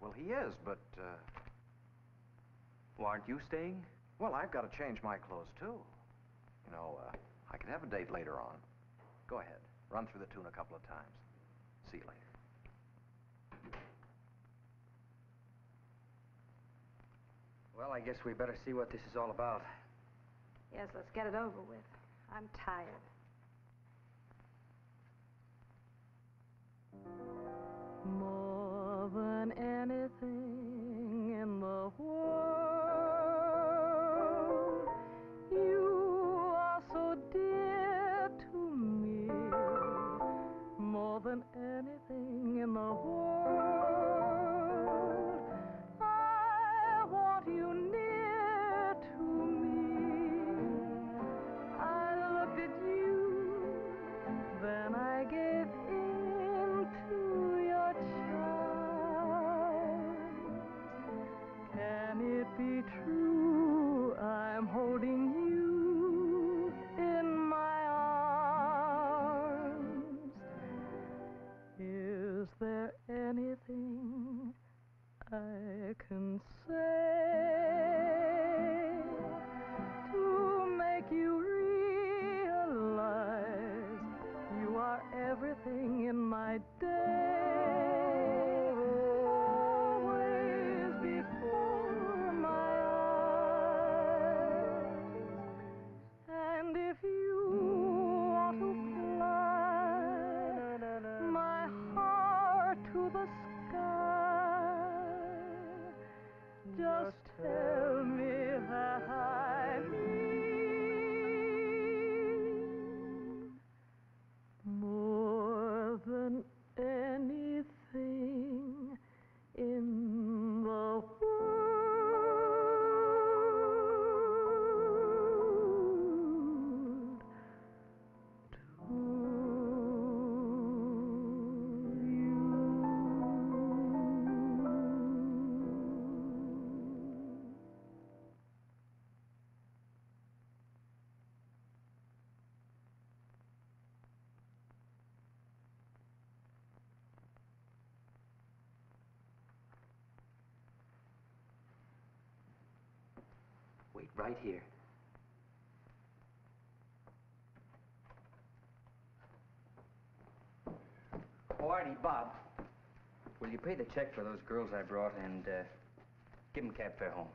Well, he is, but, Well, aren't you staying? well, I've got to change my clothes, too. You know, I could have a date later on. Go ahead. Run through the tune a couple of times. See you later. Well, I guess we better see what this is all about. Yes, let's get it over with. I'm tired. More than anything in the world, you are so dear to me. More than anything in the world, I want you near to me. I looked at you, then I gave in to your charms. Can it be true I'm holding you in my arms? Is there anything I can say to make you realize you are everything in my day, always before my eyes. And if you want to fly my heart to the sky, just tell me that I mean more than anything in the world. Wait right here. Oh, Artie, Bob, will you pay the check for those girls I brought and give them cab fare home?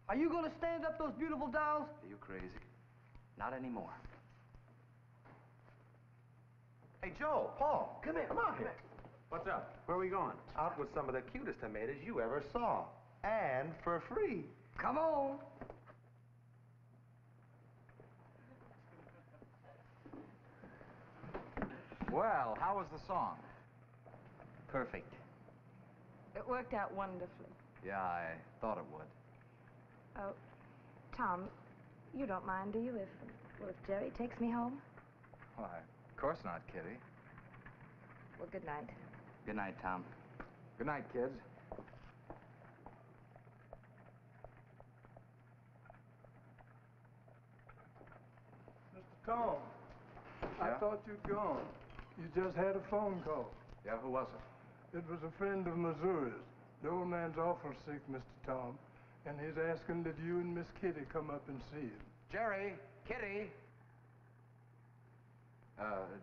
Are you going to stand up those beautiful dolls? Are you crazy? Not anymore. Hey, Joe, Paul, come here, come on here. What's up? Where are we going? Out with some of the cutest tomatoes you ever saw. And for free. Come on. Well, how was the song? Perfect. It worked out wonderfully. Yeah, I thought it would. Oh, Tom, you don't mind, do you, if Jerry takes me home? Why, of course not, Kitty. Well, good night. Good night, Tom. Good night, kids. Mr. Tom, I Yeah? thought you'd gone. You just had a phone call. Yeah, who was it? It was a friend of Missouri's. The old man's awful sick, Mr. Tom, and he's asking that you and Miss Kitty come up and see him. Jerry, Kitty.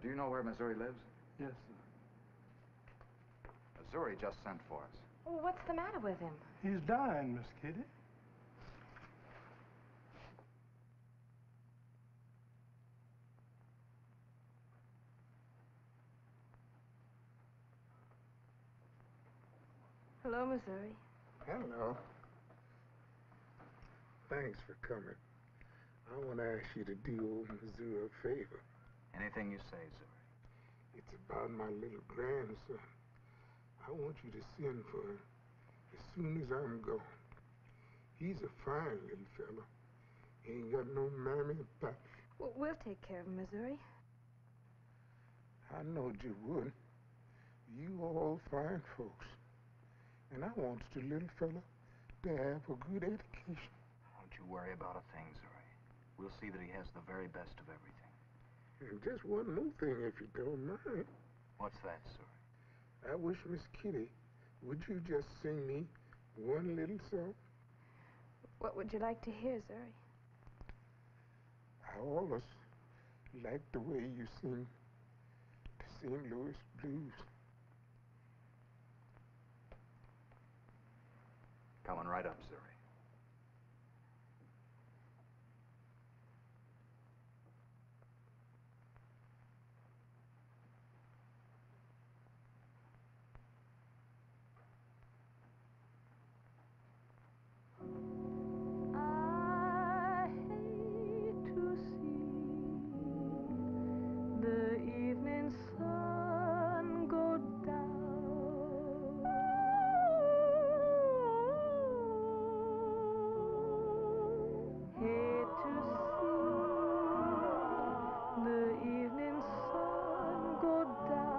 Do you know where Missouri lives? Yes, sir. Missouri just sent for us. Oh, what's the matter with him? He's dying, Miss Kitty. Hello, Missouri. Hello. Thanks for coming. I want to ask you to do old Missouri a favor. Anything you say, Zuri. It's about my little grandson. I want you to send for him as soon as I'm gone. He's a fine little fella. He ain't got no mammy or pappy. Well, we'll take care of him, Missouri. I knowed you would. You all fine folks. And I wants the little fella to have a good education. Don't you worry about a thing, Zuri. We'll see that he has the very best of everything. And just one more thing, if you don't mind. What's that, Zuri? I wish, Miss Kitty, would you just sing me one little song? What would you like to hear, Zuri? I always like the way you sing the St. Louis blues. Coming right up, Zuri. I hate to see the evening sun go down. Hate to see the evening sun go down.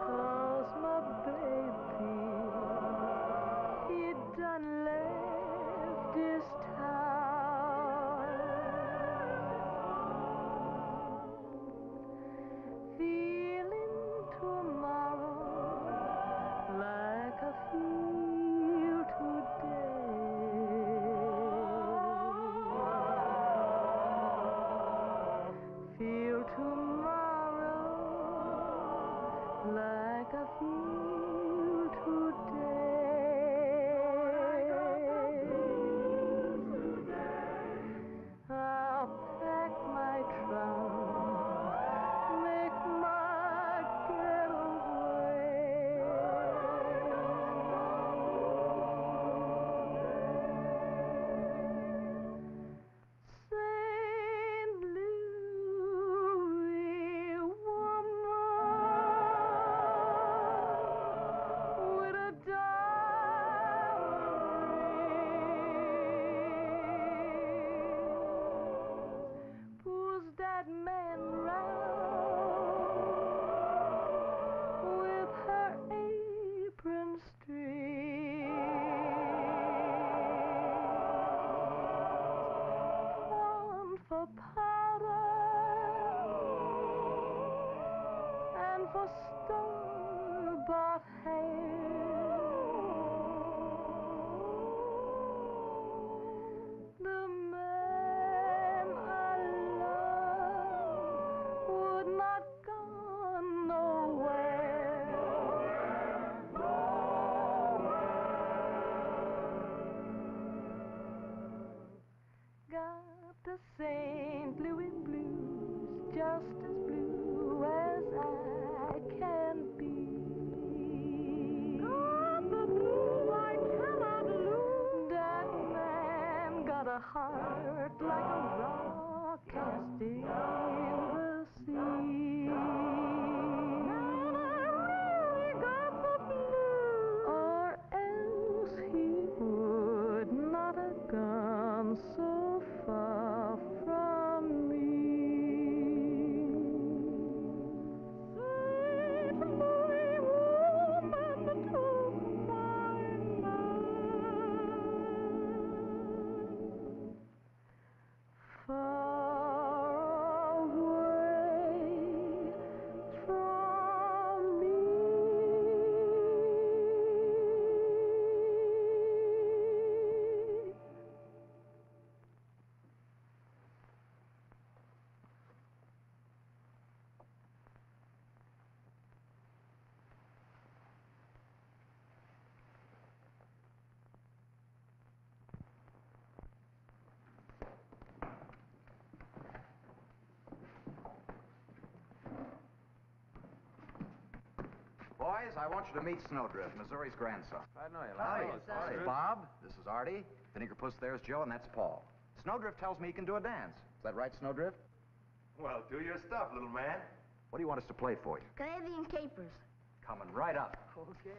'Cause my baby, he done left this town. Feeling tomorrow like I feel today. Feel tomorrow like I feel today. I'll pack my trunk, make my getaway. St. Louis woman with a diamond ring pulls that man round with her apron strings. For powder and for store-bought hair. The man I love would not go nowhere. Got the St. Louis blues, just as blue as I can be. Got the blues I cannot lose. That man got a heart like a rock cast in the sea. And I really got the blues, or else he would not have gone so far from me. Boys, I want you to meet Snowdrift, Missouri's grandson. I know you. Howdy. This is Bob. This is Artie. Fingerpuss, there's Joe, and that's Paul. Snowdrift tells me he can do a dance. Is that right, Snowdrift? Well, do your stuff, little man. What do you want us to play for you? Canadian capers. Coming right up. Okay.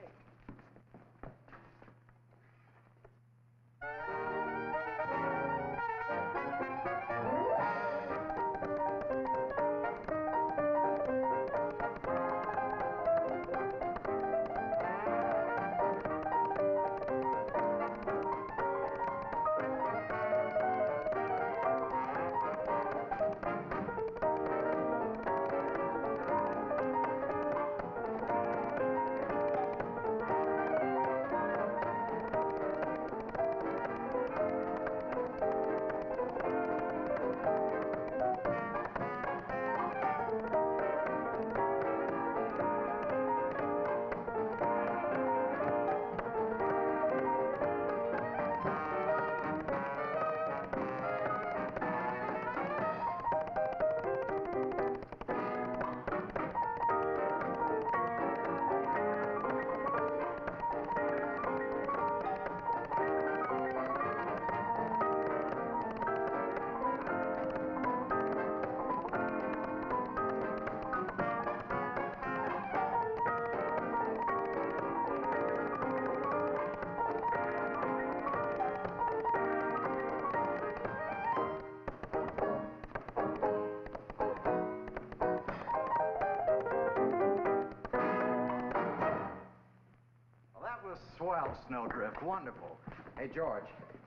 Swell, Snowdrift. Wonderful. Hey, George,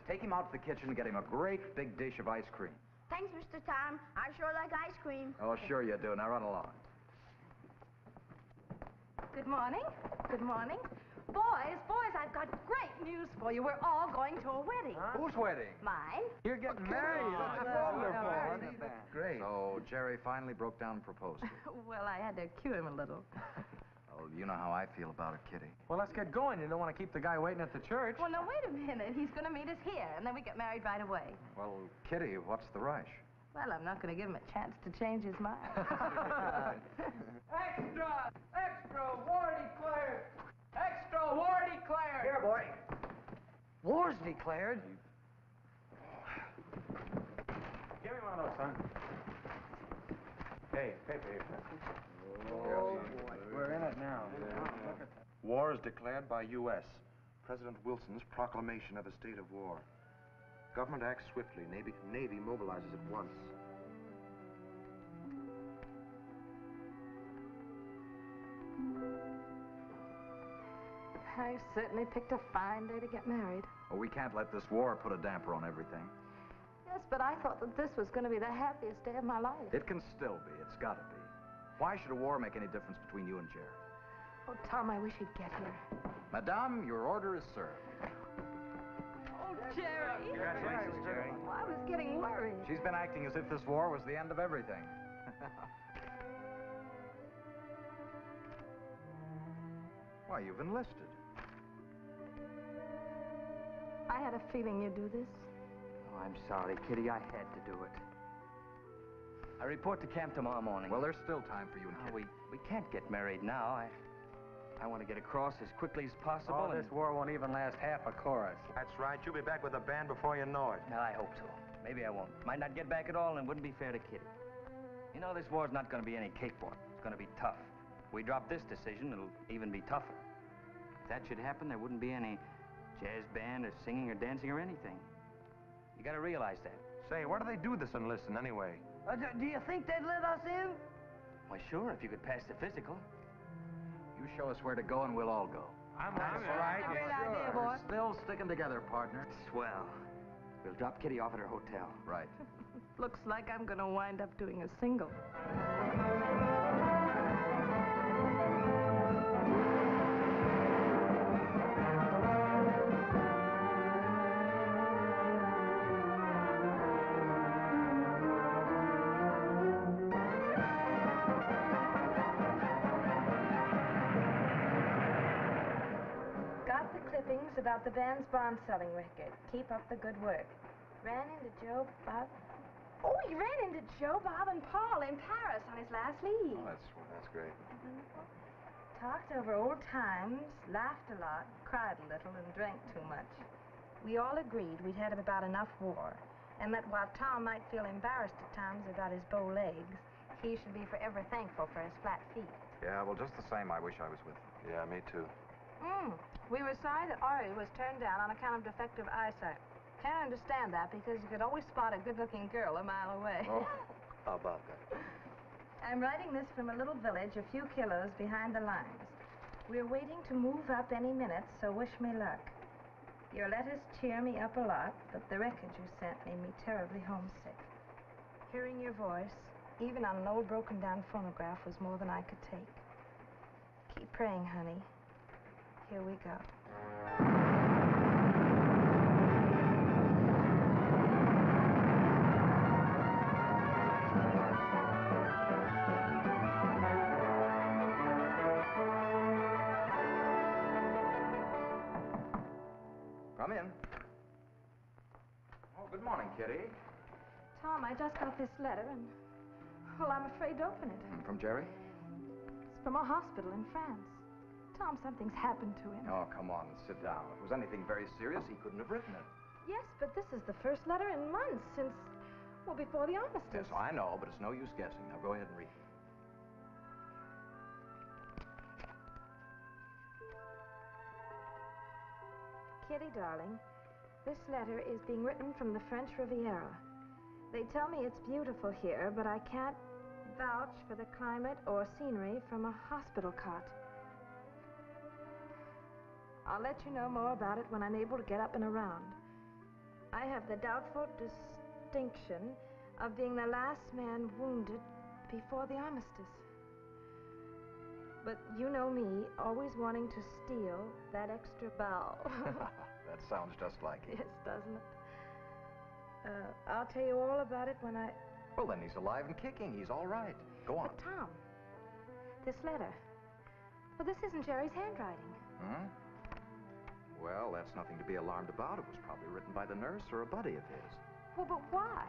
take him out to the kitchen and get him a great big dish of ice cream. Thanks, Mr. Tom. I sure like ice cream. Oh, sure you do. Now run along. Good morning. Good morning. Boys, I've got great news for you. We're all going to a wedding. Huh? Whose wedding? Mine. You're getting married. That's wonderful. Great. So Jerry finally broke down and proposed to you. Well, I had to cue him a little. Oh, you know how I feel about it, Kitty. Well, let's get going. You don't want to keep the guy waiting at the church. Well, now, wait a minute. He's going to meet us here, and then we get married right away. Well, Kitty, what's the rush? Well, I'm not going to give him a chance to change his mind. Extra! Extra! War declared! Extra! War declared! Here, boy. War's declared? Give me one of those, son. Hey, paper here. Oh, boy. We're in it now. Look at that. War is declared by U.S. President Wilson's proclamation of a state of war. Government acts swiftly. Navy mobilizes at once. I certainly picked a fine day to get married. Well, we can't let this war put a damper on everything. Yes, but I thought that this was going to be the happiest day of my life. It can still be. It's got to be. Why should a war make any difference between you and Jerry? Oh, Tom, I wish he'd get here. Madame, your order is served. Oh, Jerry. Congratulations, Jerry. Well, I was getting worried. She's been acting as if this war was the end of everything. Why, you've enlisted. I had a feeling you'd do this. Oh, I'm sorry, Kitty. I had to do it. I report to camp tomorrow morning. Well, there's still time for you and Kitty. We can't get married now. I want to get across as quickly as possible. Oh, this war won't even last half a chorus. That's right. You'll be back with the band before you know it. No, I hope so. Maybe I won't. Might not get back at all, and it wouldn't be fair to Kitty. You know, this war's not going to be any cakewalk. It's going to be tough. If we drop this decision, it'll even be tougher. If that should happen, there wouldn't be any jazz band or singing or dancing or anything. You got to realize that. Say, where do they do this enlisting anyway? Do you think they'd let us in? Why, sure, if you could pass the physical. You show us where to go, and we'll all go. That's right. Great idea, boy. Still sticking together, partner. Swell. We'll drop Kitty off at her hotel. Right. Looks like I'm going to wind up doing a single. Got the clippings about the band's bond-selling record. Keep up the good work. Ran into Joe, Bob. Oh, he ran into Joe, Bob, and Paul in Paris on his last leave. Oh, that's great. Talked over old times, laughed a lot, cried a little, and drank too much. We all agreed we'd had about enough war, and that while Tom might feel embarrassed at times about his bow legs, he should be forever thankful for his flat feet. Yeah, well, just the same, I wish I was with you. Yeah, me too. We were sorry that Ori was turned down on account of defective eyesight. Can't understand that because you could always spot a good-looking girl a mile away. Oh, how about that? I'm writing this from a little village a few kilos behind the lines. We're waiting to move up any minute, so wish me luck. Your letters cheer me up a lot, but the record you sent made me terribly homesick. Hearing your voice, even on an old broken-down phonograph, was more than I could take. Keep praying, honey. Here we go. Come in. Oh, good morning, Kitty. Tom, I just got this letter and, well, I'm afraid to open it. From Jerry? It's from a hospital in France. Tom, something's happened to him. Oh, come on and sit down. If it was anything very serious, he couldn't have written it. Yes, but this is the first letter in months since, well, before the armistice. Yes, I know, but it's no use guessing. Now go ahead and read. Kitty, darling, this letter is being written from the French Riviera. They tell me it's beautiful here, but I can't vouch for the climate or scenery from a hospital cot. I'll let you know more about it when I'm able to get up and around. I have the doubtful distinction of being the last man wounded before the armistice. But you know me, always wanting to steal that extra bow. That sounds just like him. Yes, doesn't it? I'll tell you all about it when I... Well, then he's alive and kicking. He's all right. Go on. But Tom, this letter, well, this isn't Jerry's handwriting. Hmm? Well, that's nothing to be alarmed about. It was probably written by the nurse or a buddy of his. Well, but why?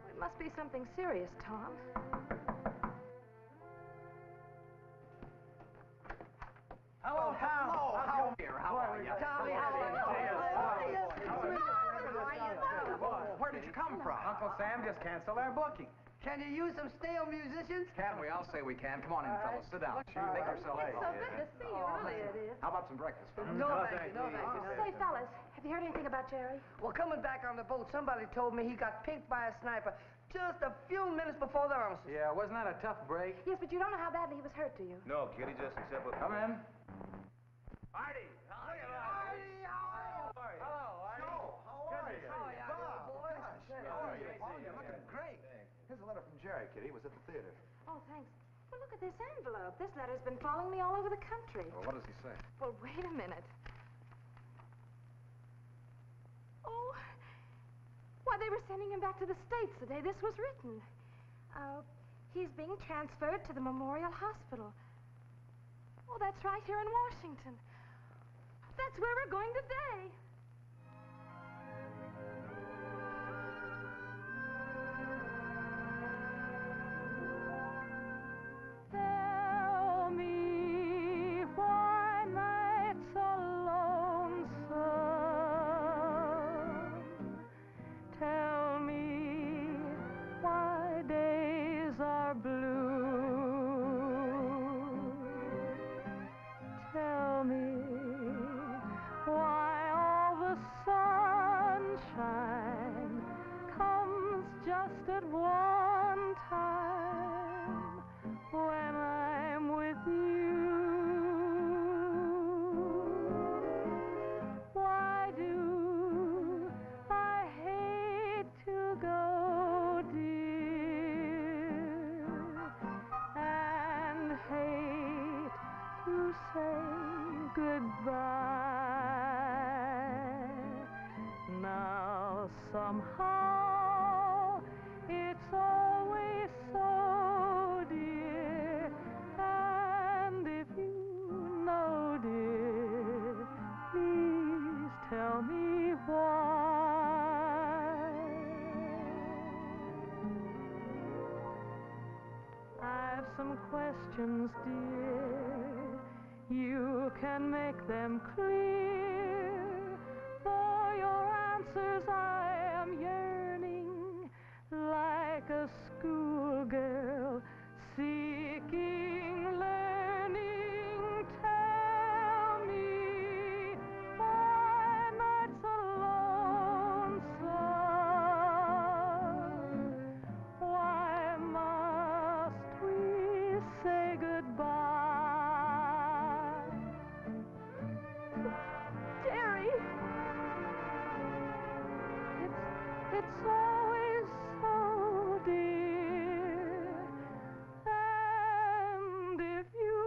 It must be something serious, Tom. Hello, Tom. Hello, how are you? Tommy, how are you? Where did you come from? Uncle Sam just canceled our booking. Can you use some stale musicians? Can we? I'll say we can. Come on in, fellas. Sit down. Make yourself It's so good to see you, really it is. How about some breakfast? No, thank you. Say, fellas, have you heard anything about Jerry? Well, coming back on the boat, somebody told me he got pinked by a sniper just a few minutes before the armistice. Yeah, wasn't that a tough break? Yes, but you don't know how badly he was hurt, do you? No, Kitty, just accept what... Come in. Artie! Artie, how are you? Hello, Artie. Joe, how are you? How are you, Bob, boy? gosh, How are you? Oh, you're looking great. Here's a letter from Jerry, Kitty. He was at the theater. Oh, thanks. Well, look at this envelope. This letter's been following me all over the country. Well, what does he say? Well, wait a minute. Oh, why, they were sending him back to the States the day this was written. He's being transferred to the Memorial Hospital. Oh, that's right here in Washington. That's where we're going today. Tell me why nights are lonesome. Tell me why days are blue. Tell me why all the sunshine comes just at one time when I'm with you. Why do I hate to go, dear, and hate to say goodbye? Now somehow it's always so, dear, and if you know, dear, please tell me why. I've some questions, dear, can make them clear. For your answers I am yearning, like a schoolgirl seeking learning. Tell me why nights alone, why must we say goodbye? Jerry! It's always so dear. And if you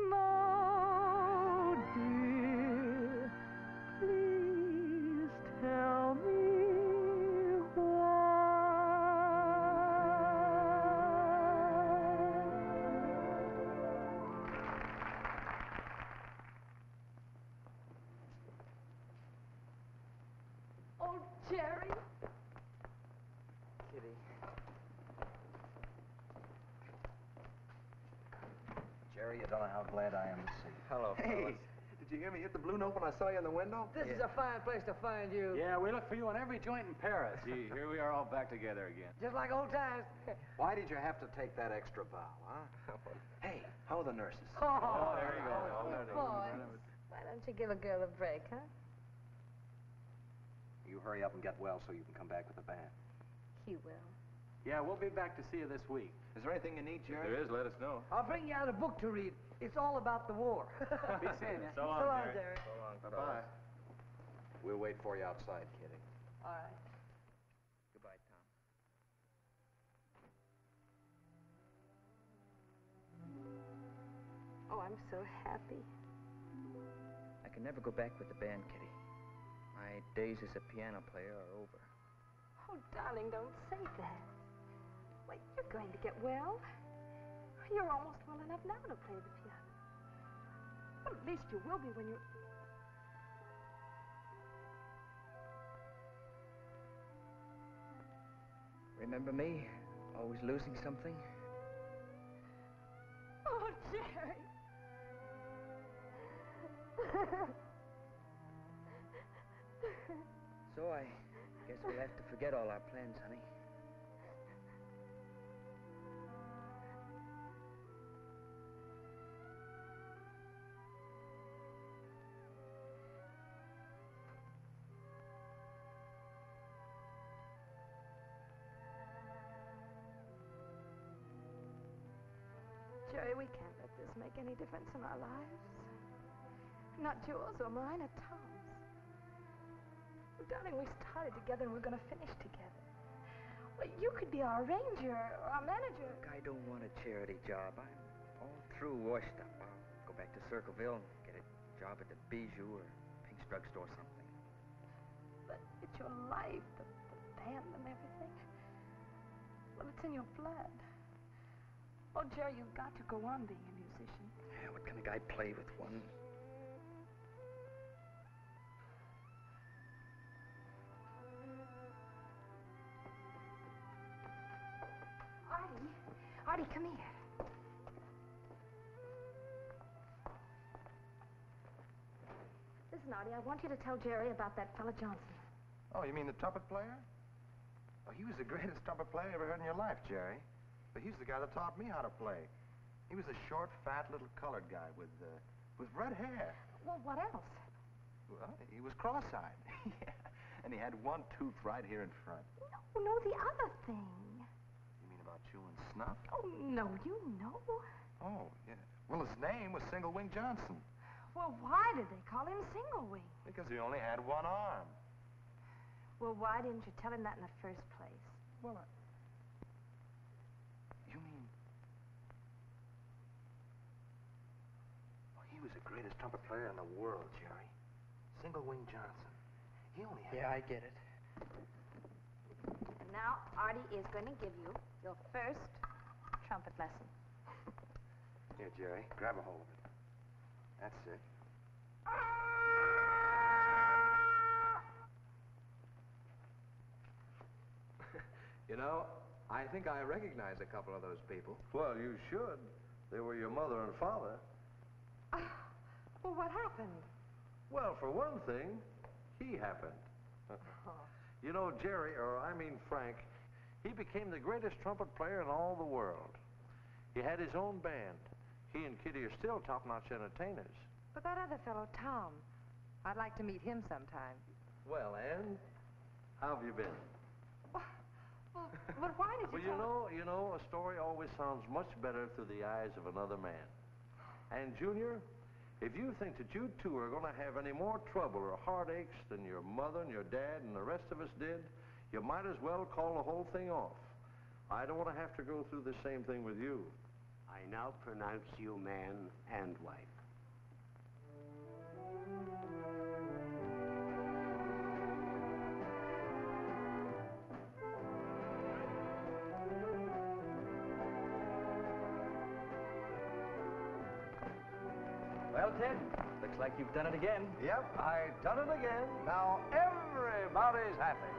know, dear, please tell me why. Oh, Jerry. Kitty. Jerry, you don't know how glad I am to see you. Hello, Hey, did you hear me hit the blue note when I saw you in the window? This is a fine place to find you. Yeah, we look for you in every joint in Paris. Gee, here we are all back together again. Just like old times. Why did you have to take that extra bow, huh? Hey, how are the nurses? Oh, there you go. Boys, why don't you give a girl a break, huh? You hurry up and get well so you can come back with the band. He will. Yeah, we'll be back to see you this week. Is there anything you need, If Jerry? there is, let us know. I'll bring you out a book to read. It's all about the war. Be seeing you. So long, So long, Jerry. Jerry. So long. Bye-bye. We'll wait for you outside, Kitty. All right. Goodbye, Tom. Oh, I'm so happy. I can never go back with the band, Kitty. My days as a piano player are over. Oh, darling, don't say that. Wait, you're going to get well. You're almost well enough now to play the piano. Well, at least you will be when you're... Remember me? Always losing something? Oh, Jerry. So I guess we'll have to forget all our plans, honey. Jerry, we can't let this make any difference in our lives. Not yours or mine or Tom's. Oh, darling, we started together and we're going to finish together. Well, you could be our arranger or our manager. Look, I don't want a charity job. I'm all through washed up. I'll go back to Circleville and get a job at the Bijou or Pink's drugstore or something. But it's your life, the band and everything. Well, it's in your blood. Oh, Jerry, you've got to go on being a musician. Yeah, what can a guy play with one? Artie, come here. Listen, Artie, I want you to tell Jerry about that fella Johnson. Oh, you mean the trumpet player? Oh, he was the greatest trumpet player you ever heard in your life, Jerry. But he's the guy that taught me how to play. He was a short, fat, little colored guy with red hair. Well, what else? Well, he was cross-eyed. Yeah. And he had one tooth right here in front. No, the other thing. You mean about chewing snuff? Oh, no, you know. Oh, yeah. Well, his name was Single Wing Johnson. Well, why did they call him Single Wing? Because he only had one arm. Well, why didn't you tell him that in the first place? Well, you mean... Well, he was the greatest trumpet player in the world, Jerry. Single Wing Johnson. He only had... Yeah, I get it. And now, Artie is going to give you your first trumpet lesson. Here, Jerry, grab a hold of it. That's it. You know, I think I recognize a couple of those people. Well, you should. They were your mother and father. Well, what happened? Well, for one thing, he happened. You know, Frank, he became the greatest trumpet player in all the world. He had his own band. He and Kitty are still top-notch entertainers. But that other fellow, Tom, I'd like to meet him sometime. Well, Ann, how have you been? Well, but why did you you know, a story always sounds much better through the eyes of another man. And, Junior, if you think that you two are going to have any more trouble or heartaches than your mother and your dad and the rest of us did, you might as well call the whole thing off. I don't want to have to go through the same thing with you. I now pronounce you man and wife. Well, Ted, looks like you've done it again. Yep, I've done it again. Now everybody's happy.